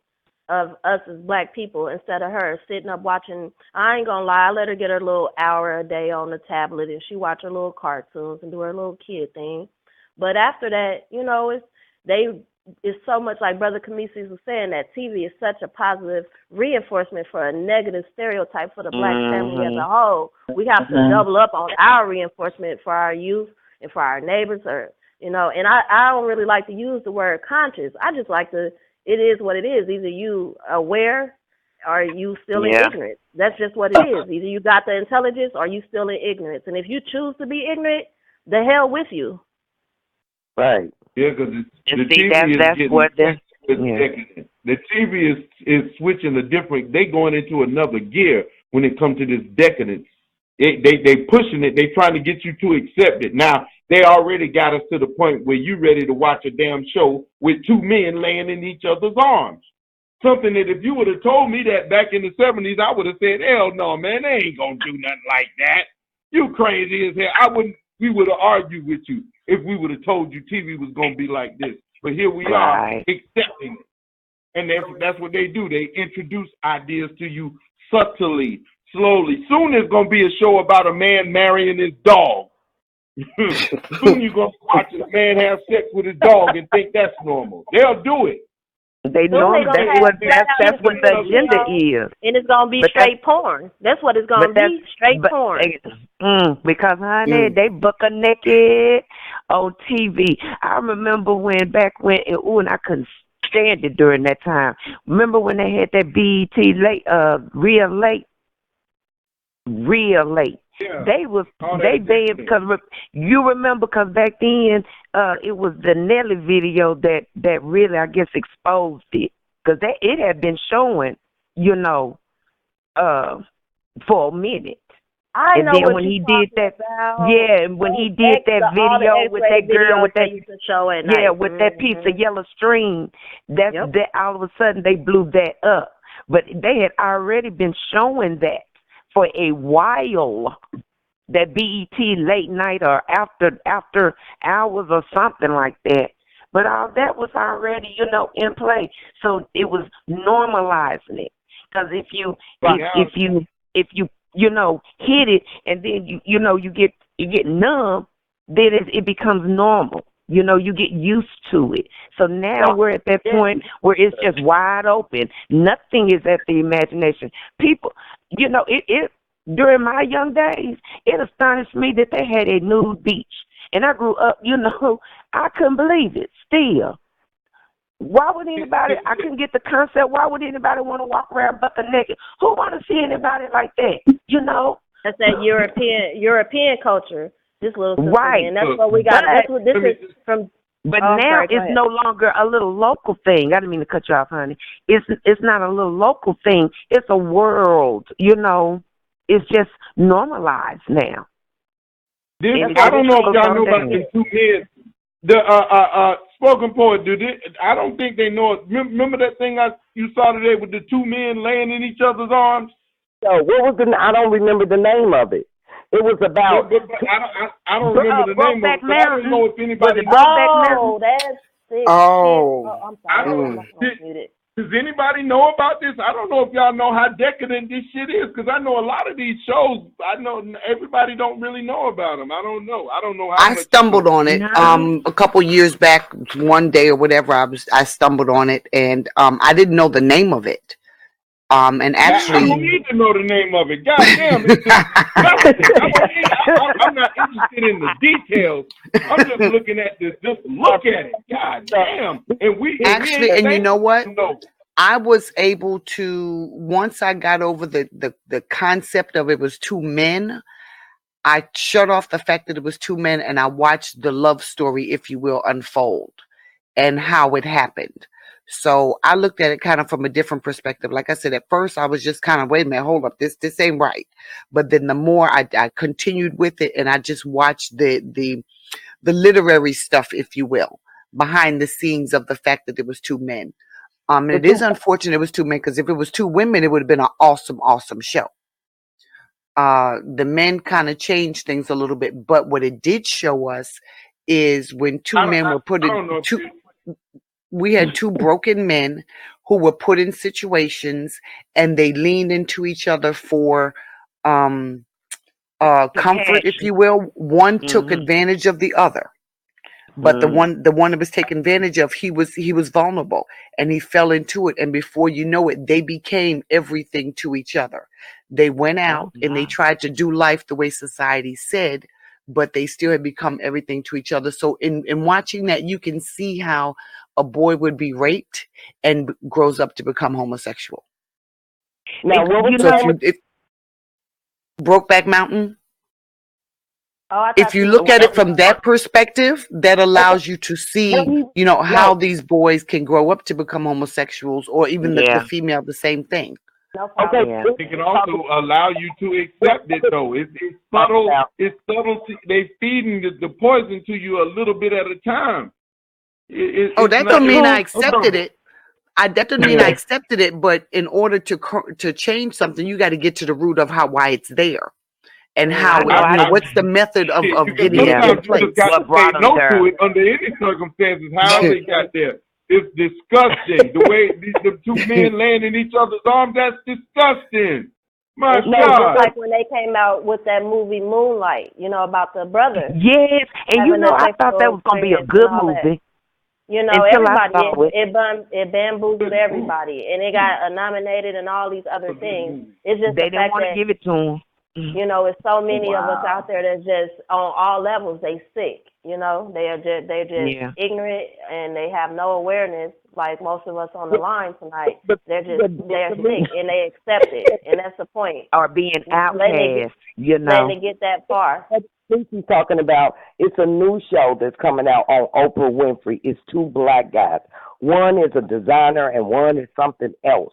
of us as black people instead of her sitting up watching. I ain't gonna lie, I let her get her little hour a day on the tablet and she watch her little cartoons and do her little kid thing. But after that, you know, it's so much like Brother Kamisi was saying, that TV is such a positive reinforcement for a negative stereotype for the black family as a whole. We have to double up on our reinforcement for our youth and for our neighbors, or you know. And I don't really like to use the word conscious. I just like to. It is what it is. Either you aware or you still in ignorance. That's just what it is. Either you got the intelligence or you still in ignorance. And if you choose to be ignorant, the hell with you. Right. Yeah, because the TV the TV is switching a different. They going into another gear when it comes to this decadence. They pushing it. They trying to get you to accept it. Now they already got us to the point where you ready to watch a damn show with 2 men laying in each other's arms. Something that if you would have told me that back in the 70s, I would have said, hell no, man, they ain't gonna do nothing like that. You crazy as hell. We would have argued with you if we would have told you TV was gonna be like this. But here we are accepting it. And that's what they do. They introduce ideas to you subtly, slowly. Soon there's going to be a show about a man marrying his dog. Soon you're going to watch a man have sex with his dog and think that's normal. They'll do it. They know that's what the agenda is. And it's going to be straight porn. That's what it's going to be, straight porn. Because, honey, they book a naked on TV. I remember and I couldn't stand it during that time. Remember when they had that BET real late? Yeah. They because you remember, because back then it was the Nelly video that really, I guess, exposed it, because it had been showing, you know, for a minute. And then when he did that, when he did that video with that girl with that with that piece of yellow string, that all of a sudden they blew that up. But they had already been showing that for a while. That BET late night or after hours or something like that. But all that was already, in play. So it was normalizing it. Because if you hit it and then you get numb, then it becomes normal. You get used to it. So now we're at that point where it's just wide open. Nothing is at the imagination. People, it during my young days, it astonished me that they had a nude beach. And I grew up, I couldn't believe it still. Why would anybody, I couldn't get the concept, why would anybody want to walk around butt naked? Who want to see anybody like that, That's that European culture. This little sister, right. And that's what we got. That's what this is from. But now it's no longer a little local thing. I didn't mean to cut you off, honey. It's not a little local thing. It's a world, It's just normalized now. I don't know if y'all know about the two men. The spoken poet, I don't think they know it. Remember that thing you saw today with the two men laying in each other's arms? So what was I don't remember the name of it. It was about. But I don't remember the name of it. But I don't know if anybody. That's it. I'm sorry. Does anybody know about this? I don't know if y'all know how decadent this shit is, because I know a lot of these shows. I know everybody don't really know about them. I don't know. I stumbled on it a couple years back, one day or whatever. I stumbled on it, and I didn't know the name of it. And actually, I don't need to know the name of it. God damn, I'm not interested in the details. I'm just looking at this. Just look at it. God damn. And you know what? I was able to, once I got over the concept of it was two men, I shut off the fact that it was two men, and I watched the love story, if you will, unfold and how it happened. So I looked at it kind of from a different perspective. Like I said, at first I was just kind of, wait a minute, hold up, this ain't right. But then the more I continued with it, and I just watched the literary stuff, if you will, behind the scenes of the fact that it was two men. And it is unfortunate it was two men, because if it was two women, it would have been an awesome, awesome show. The men kind of changed things a little bit, but what it did show us is when two men were put in we had two broken men who were put in situations, and they leaned into each other for comfort, if you will. One took advantage of the other, but the one that was taken advantage of, he was vulnerable, and he fell into it, and before you know it, they became everything to each other. They went out and they tried to do life the way society said, but they still had become everything to each other. So in watching that, you can see how a boy would be raped and grows up to become homosexual. Now, Brokeback Mountain? If you look at it from that perspective, that allows you to see, how these boys can grow up to become homosexuals, or even the female, the same thing. It can also allow you to accept it, though. It's subtle. It's subtle. They feeding the poison to you a little bit at a time. That don't mean I accepted it. That doesn't mean I accepted it. But in order to change something, you got to get to the root of why it's there, and how what's the method of getting it in place. You got to say no to it under any circumstances. How they got there? It's disgusting. The way the two men laying in each other's arms, that's disgusting. My God. Just like when they came out with that movie Moonlight, about the brother. Yes, and I thought that was going to be a good movie. Everybody, it bamboozled everybody, and it got nominated and all these other things. It's just they didn't want to give it to them. It's so many of us out there that just on all levels they sick. They're just ignorant, and they have no awareness. Like most of us on the line tonight, they're sick and they accept it, and that's the point. Or being outcast, letting it get that far. She's talking about, it's a new show that's coming out on Oprah Winfrey. It's two black guys. One is a designer and one is something else.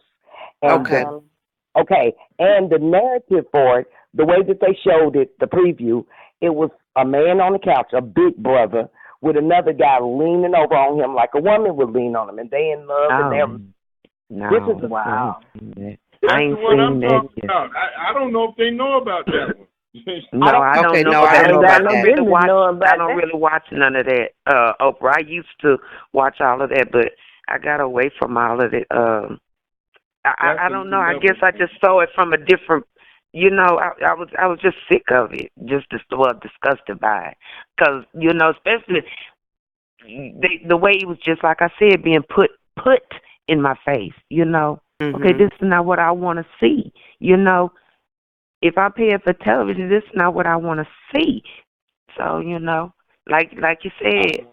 And and the narrative for it, the way that they showed it, the preview, it was a man on the couch, a big brother, with another guy leaning over on him like a woman would lean on him, and they in love, and they're. This is wow. I ain't seen that yet. I don't know if they know about that one. No, I don't know. I don't know about that. I don't really watch none of that. Oprah. I used to watch all of that, but I got away from all of it. I don't know. I guess I just saw it from a different. I was just sick of it, disgusted by it, because especially the way it was, just like I said, being put in my face. Okay, this is not what I want to see. If I pay for television, this is not what I want to see. So, like you said,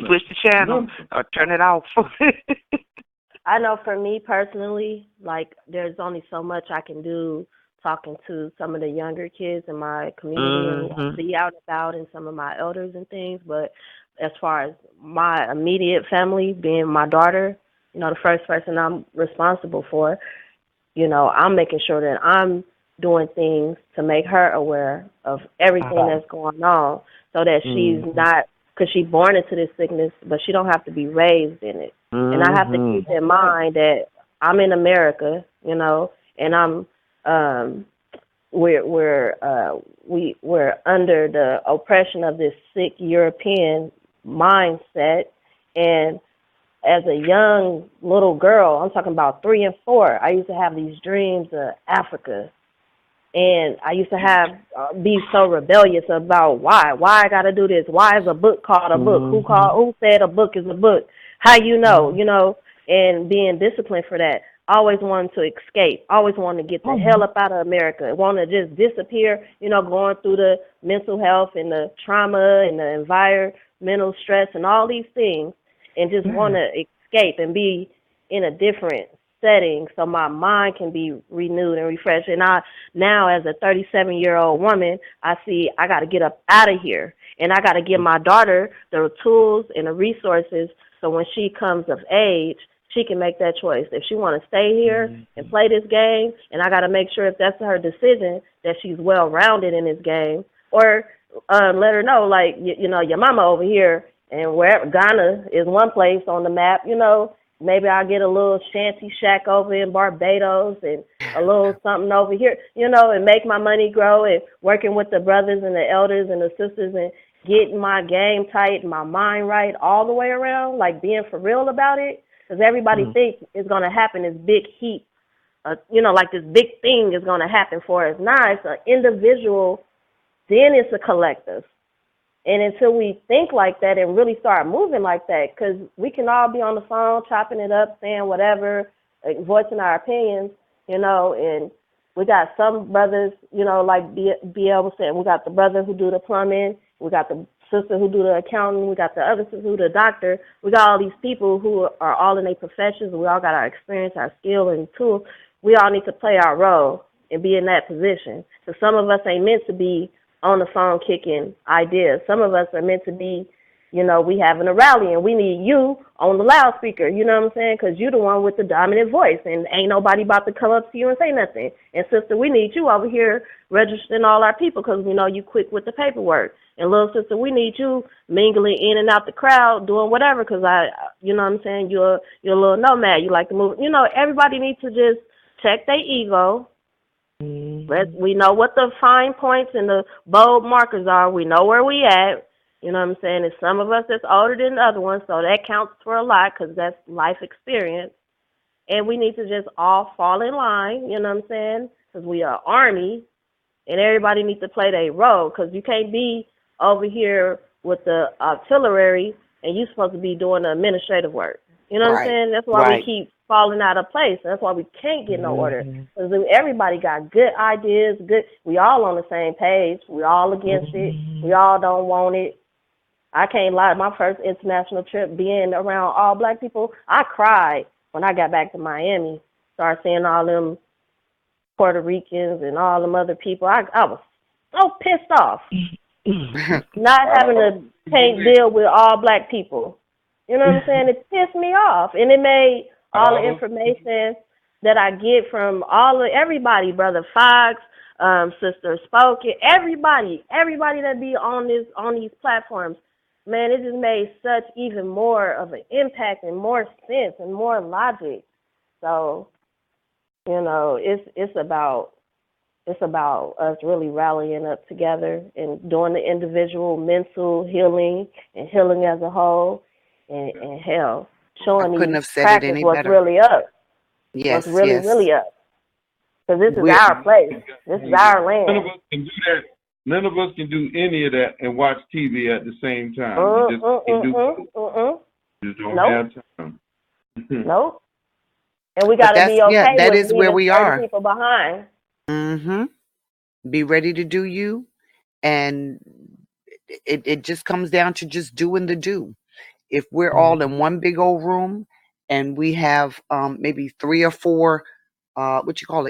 switch the channel or turn it off. I know for me personally, like, there's only so much I can do talking to some of the younger kids in my community and be out and about, and some of my elders and things. But as far as my immediate family, being my daughter, the first person I'm responsible for, I'm making sure that I'm doing things to make her aware of everything that's going on, so that she's not, because she's born into this sickness, but she don't have to be raised in it. And I have to keep in mind that I'm in America, and I'm we're under the oppression of this sick European mindset. And as a young little girl, I'm talking about 3 and 4, I used to have these dreams of Africa. And I used to have be so rebellious about why I got to do this. Why is a book called a book? Who said a book is a book? How and being disciplined for that. Always wanted to escape. Always wanted to get the hell up out of America. Want to just disappear. Going through the mental health and the trauma and the environmental stress and all these things, and just want to escape and be in a different setting so my mind can be renewed and refreshed. And I now, as a 37-year-old woman, I see I got to get up out of here, and I got to give my daughter the tools and the resources so when she comes of age, she can make that choice. If she want to stay here and play this game, and I got to make sure if that's her decision that she's well-rounded in this game, or let her know, like, your mama over here, and wherever, Ghana is one place on the map, maybe I'll get a little shanty shack over in Barbados and a little something over here, and make my money grow, and working with the brothers and the elders and the sisters and getting my game tight, my mind right all the way around, like being for real about it. Because everybody thinks it's going to happen, this big heat, like this big thing is going to happen for us. Nah, it's an individual, then it's a collective. And until we think like that and really start moving like that, because we can all be on the phone, chopping it up, saying whatever, voicing our opinions, and we got some brothers, like BL was saying, we got the brother who do the plumbing, we got the sister who do the accounting, we got the other sister who do the doctor. We got all these people who are all in their professions. We all got our experience, our skill, and tools. We all need to play our role and be in that position. So some of us ain't meant to be on the phone kicking ideas. Some of us are meant to be, we having a rally, and we need you on the loudspeaker, you know what I'm saying? Because you're the one with the dominant voice, and ain't nobody about to come up to you and say nothing. And sister, we need you over here registering all our people, because we know you quick with the paperwork. And little sister, we need you mingling in and out the crowd, doing whatever, because you know what I'm saying, you're a little nomad. You like to move. Everybody needs to just check their ego. We know what the fine points and the bold markers are. We know where we at. You know what I'm saying? There's some of us that's older than the other ones, so that counts for a lot because that's life experience. And we need to just all fall in line, you know what I'm saying? Because we are army, and everybody needs to play their role, because you can't be over here with the artillery and you're supposed to be doing the administrative work. You know what I'm saying? That's why we keep falling out of place. That's why we can't get no order. Because everybody got good ideas, we all on the same page. We all against it. We all don't want it. I can't lie. My first international trip, being around all black people, I cried when I got back to Miami. Started seeing all them Puerto Ricans and all them other people. I was so pissed off. Not having to deal with all black people. You know what I'm saying? It pissed me off. And it made all the information that I get from everybody, Brother Fox, Sister Spoken, everybody that be on these platforms. Man, it just made such even more of an impact and more sense and more logic. So You know, it's about us really rallying up together and doing the individual mental healing and healing as a whole, and hell, showing these crackers what's really up. Yes, what's really up. Because this is our place. This is our land. None of us can do that. None of us can do any of that and watch TV at the same time. You just don't have time. Nope. And we got to be okay that with is where we are. people behind. Be ready to do you, and it just comes down to just doing the do. If we're all in one big old room and we have maybe 3 or 4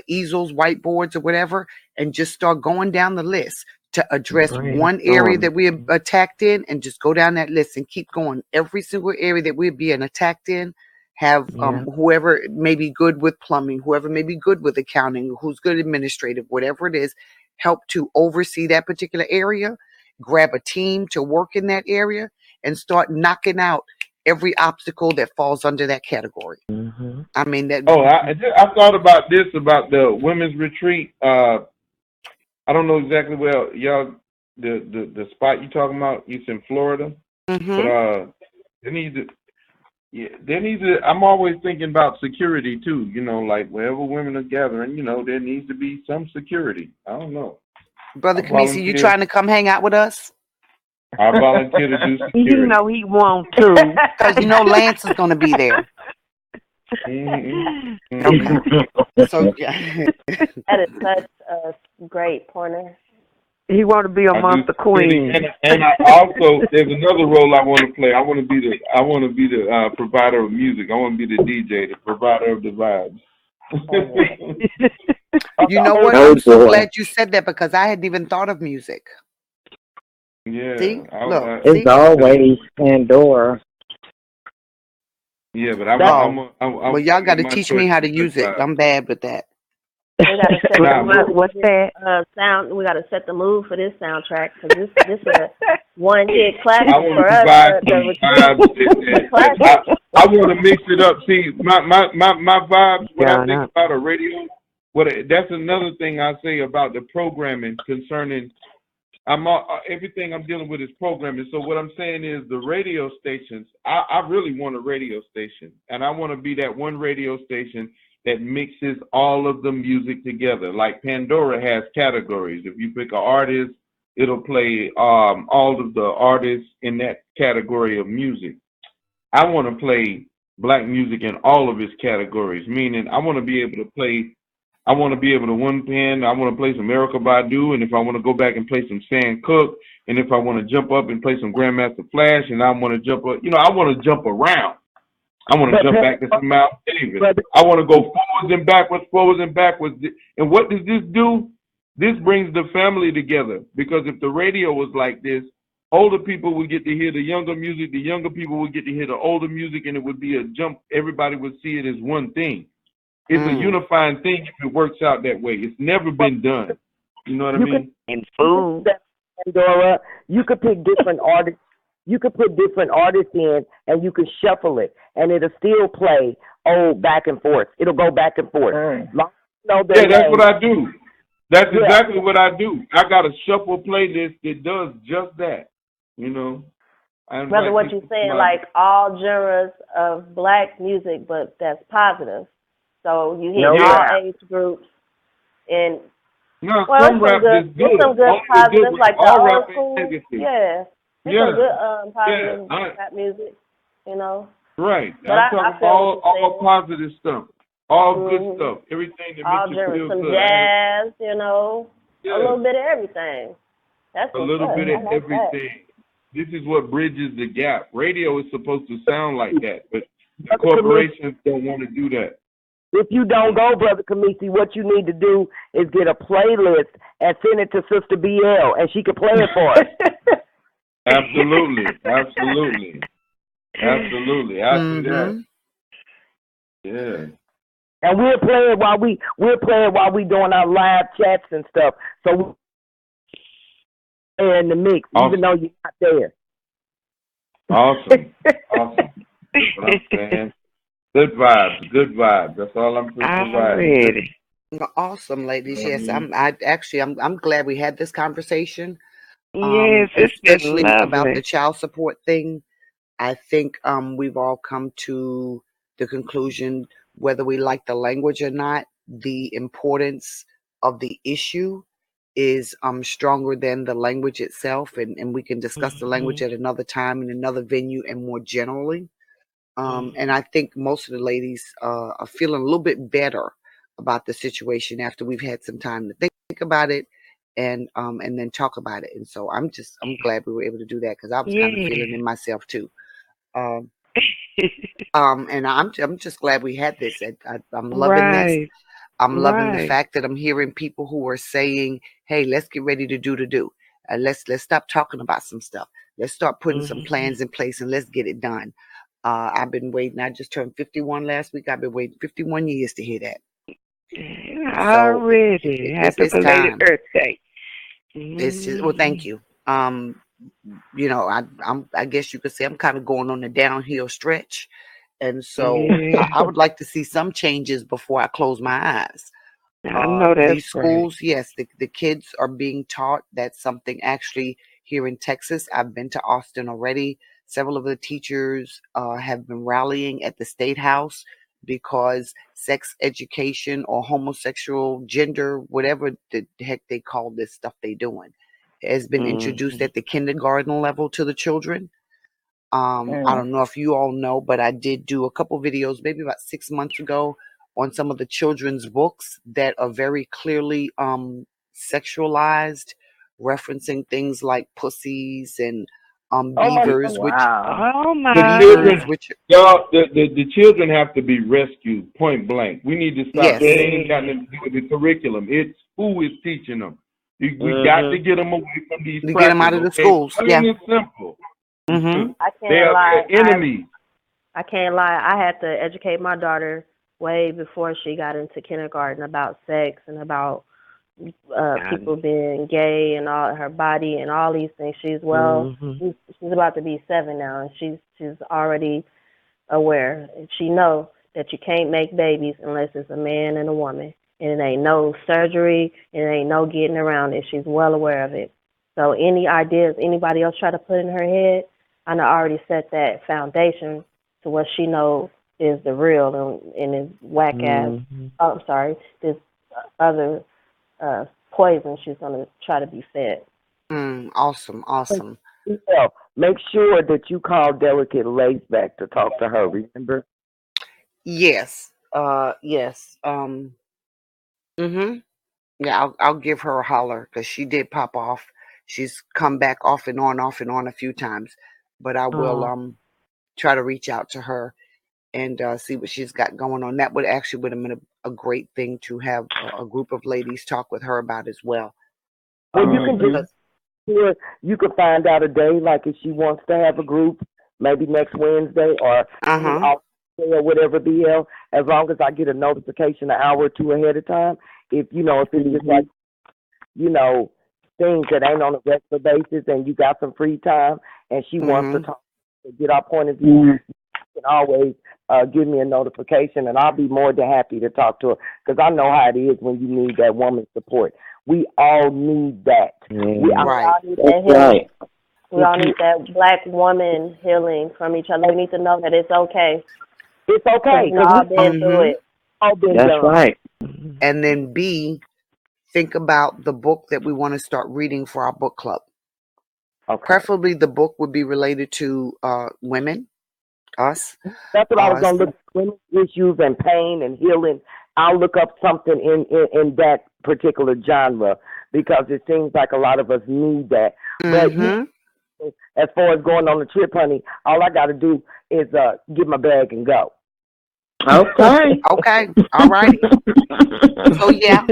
easels, whiteboards or whatever, and just start going down the list to address one area that we're attacked in, and just go down that list and keep going. Every single area that we're being attacked in, have whoever may be good with plumbing, whoever may be good with accounting, who's good administrative, whatever it is, help to oversee that particular area, grab a team to work in that area, and start knocking out every obstacle that falls under that category. I mean that. I thought about this, about the women's retreat. I don't know exactly where y'all the spot you talking about. It's in Florida, but they need to. Yeah, they need to. I'm always thinking about security too. You know, like wherever women are gathering, you know, there needs to be some security. I don't know. Brother Kamisi, you trying to come hang out with us? I volunteer to do security. You know he want to, because you know Lance is going to be there. So that is such a great pointer. He want to be amongst the queens. And I also, there's another role I want to play. I want to be the provider of music. I want to be the DJ, the provider of the vibes. You know what? I'm so glad you said that, because I hadn't even thought of music. Yeah. See? Look, it's always Pandora. Yeah, but well, y'all got to teach me how to use it. I'm bad with that. We gotta set what's that? Sound. We gotta set the mood for this soundtrack, because this is a one-hit classic for us. I want to mix it up. See, my vibes. What I think about a radio. That's another thing I say about the programming concerning. Everything I'm dealing with is programming. So what I'm saying is the radio stations. I really want a radio station, and I want to be that one radio station that mixes all of the music together. Like Pandora has categories. If you pick an artist, it'll play all of the artists in that category of music. I want to play black music in all of its categories, meaning I want to be able to one pen, I want to play some Erykah Badu, and if I want to go back and play some Sam Cooke, and if I want to jump up and play some Grandmaster Flash, and I want to jump up, I want to jump around. I want to jump back to some Mount David. I want to go forwards and backwards. And what does this do? This brings the family together, because if the radio was like this, older people would get to hear the younger music, the younger people would get to hear the older music, and it would be a jump. Everybody would see it as one thing. It's a unifying thing if it works out that way. It's never been done. You know what I mean? And food. Pandora, you could pick different artists. You could put different artists in, and you can shuffle it, and it'll still play back and forth. It'll go back and forth. That's what I do. That's exactly what I do. I got a shuffle playlist that does just that. Brother, what you're saying, like all genres of black music, but that's positive. So you hit all age groups, and some rap is good. Some good positive, like the old school. Yeah. It's some good positive rap music, Right. I'm talking all positive stuff. All good stuff. Everything that makes you feel some good. Jazz, a little bit of everything. That's a little bit of everything. This is what bridges the gap. Radio is supposed to sound like that, but the corporations don't want to do that. If you don't go, Brother Kamisi, what you need to do is get a playlist and send it to Sister BL, and she can play it for us. Absolutely. I see that. Yeah. And we're playing while we doing our live chats and stuff. So we're in the mix, even though you're not there. Awesome. What I'm saying. Good vibes, good vibes. That's all I'm providing. Awesome, ladies. Yes, I'm glad we had this conversation. Yes, it's especially been about lovely. the child support thing. I think we've all come to the conclusion, whether we like the language or not, the importance of the issue is stronger than the language itself, and we can discuss the language at another time in another venue and more generally. And I think most of the ladies are feeling a little bit better about the situation after we've had some time to think about it and then talk about it. And so I'm glad we were able to do that because I was kind of feeling it myself too. And I'm just glad we had this. I'm loving this. I'm loving the fact that I'm hearing people who are saying, "Hey, let's get ready to do. Let's stop talking about some stuff. Let's start putting some plans in place and let's get it done." I've been waiting. I just turned 51 last week. I've been waiting 51 years to hear that. Already. Happy belated Earth Day. It's just, well, thank you. You know, I guess you could say I'm kind of going on the downhill stretch. And so I would like to see some changes before I close my eyes. I know that's these schools, yes, the kids are being taught. That's something actually here in Texas. I've been to Austin already. Several of the teachers have been rallying at the State House because sex education or homosexual gender, whatever the heck they call this stuff they doing, has been introduced at the kindergarten level to the children. I don't know if you all know, but I did do a couple videos maybe about 6 months ago on some of the children's books that are very clearly sexualized, referencing things like pussies and beavers, the children have to be rescued, point blank. We need to stop. It ain't got nothing to do with the curriculum. It's who is teaching them. We got to get them away from these. Get them out of the schools. Plain and simple. I can't they lie. Are enemies. I can't lie. I had to educate my daughter way before she got into kindergarten about sex and about people being gay and all her body and all these things. She's she's about to be 7 now, and she's already aware. She knows that you can't make babies unless it's a man and a woman, and it ain't no surgery and it ain't no getting around it. She's well aware of it. So any ideas anybody else try to put in her head, I know already set that foundation to what she knows is the real and is whack ass. I'm sorry, this other poison she's gonna try to be fed. Awesome. Yeah, make sure that you call Delicate Lace back to talk to her. Remember? Yes. Yes. Yeah, I'll give her a holler because she did pop off. She's come back off and on a few times, but I will try to reach out to her and see what she's got going on. That would have been a great thing to have a group of ladies talk with her about as well. Well, you can find out a day, like if she wants to have a group, maybe next Wednesday or whatever BL. As long as I get a notification an hour or two ahead of time. If it's just like things that ain't on a regular basis, and you got some free time, and she wants to talk, get our point of view, you can always give me a notification, and I'll be more than happy to talk to her, because I know how it is when you need that woman's support. We all need that. We all need that healing. We all need that black woman healing from each other. We need to know that it's okay. It's okay. We've all been through it. That's right. And then B, think about the book that we want to start reading for our book club. Okay. Preferably the book would be related to women, us. That's what I was going to look at, women's issues and pain and healing. I'll look up something in that particular genre because it seems like a lot of us need that. But as far as going on the trip, honey, all I got to do is get my bag and go. Okay. All righty. So yeah.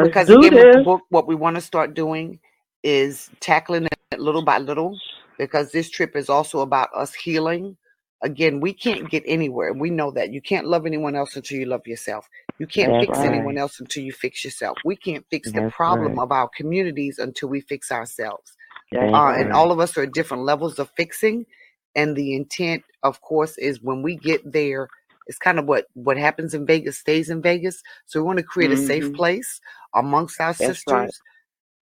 Because again, with the book, what we want to start doing is tackling it little by little, because this trip is also about us healing. Again, we can't get anywhere. We know that. You can't love anyone else until you love yourself. You can't fix anyone else until you fix yourself. We can't fix the problem of our communities until we fix ourselves. And all of us are at different levels of fixing. And the intent of course, is when we get there, it's kind of what happens in Vegas stays in Vegas. So we want to create a safe place amongst our sisters. Right.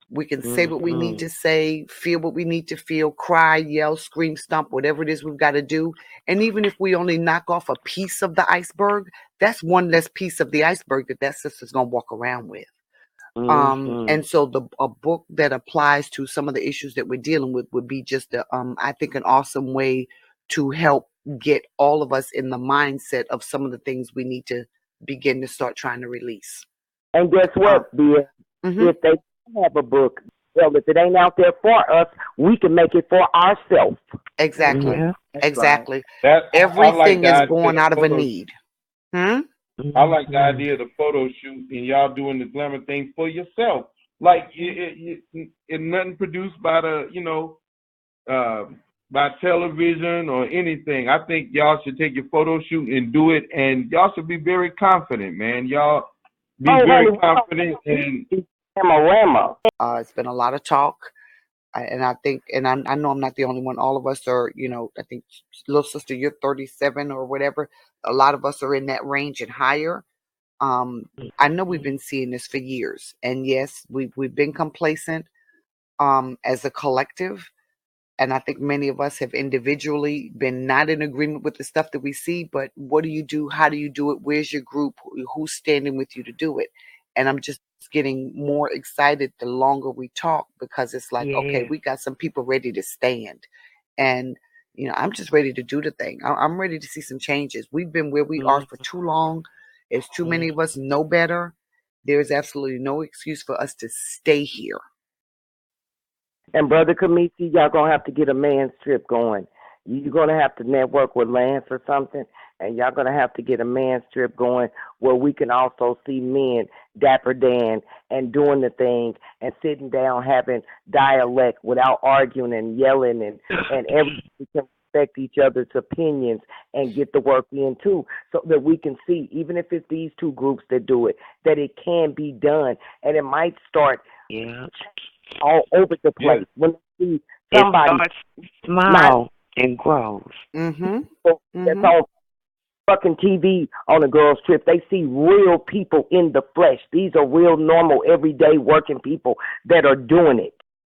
We can say what we need to say, feel what we need to feel, cry, yell, scream, stomp, whatever it is we've got to do. And even if we only knock off a piece of the iceberg, that's one less piece of the iceberg that sister's going to walk around with. And so a book that applies to some of the issues that we're dealing with would be just I think an awesome way to help get all of us in the mindset of some of the things we need to begin to start trying to release. And guess what, dear? If they have a book, well, if it ain't out there for us, we can make it for ourselves. Exactly. Exactly. Right. Everything is born out of a need. I like the idea of the photo shoot and y'all doing the glamour thing for yourself. Like it nothing produced by by television or anything. I think y'all should take your photo shoot and do it, and y'all should be very confident, man. Y'all be very confident in Panorama. It's been a lot of talk, and I think, and I know I'm not the only one. All of us are, I think, little sister, you're 37 or whatever. A lot of us are in that range and higher. I know we've been seeing this for years, and yes, we've been complacent as a collective, and I think many of us have individually been not in agreement with the stuff that we see. But what do you do? How do you do it? Where's your group? Who's standing with you to do it? And I'm just getting more excited the longer we talk, because it's like, okay, we got some people ready to stand. And, I'm just ready to do the thing. I'm ready to see some changes. We've been where we are for too long. It's too many of us know better. There's absolutely no excuse for us to stay here. And Brother Kamisi, y'all going to have to get a man strip going. You're going to have to network with Lance or something, and y'all going to have to get a man strip going where we can also see men, Dapper Dan, and doing the thing and sitting down having dialect without arguing and yelling, and everybody can respect each other's opinions and get the work in too, so that we can see, even if it's these two groups that do it, that it can be done. And it might start all over the place. When you see somebody smile and grows. That's on fucking TV on a girl's trip. They see real people in the flesh. These are real, normal, everyday working people that are doing it.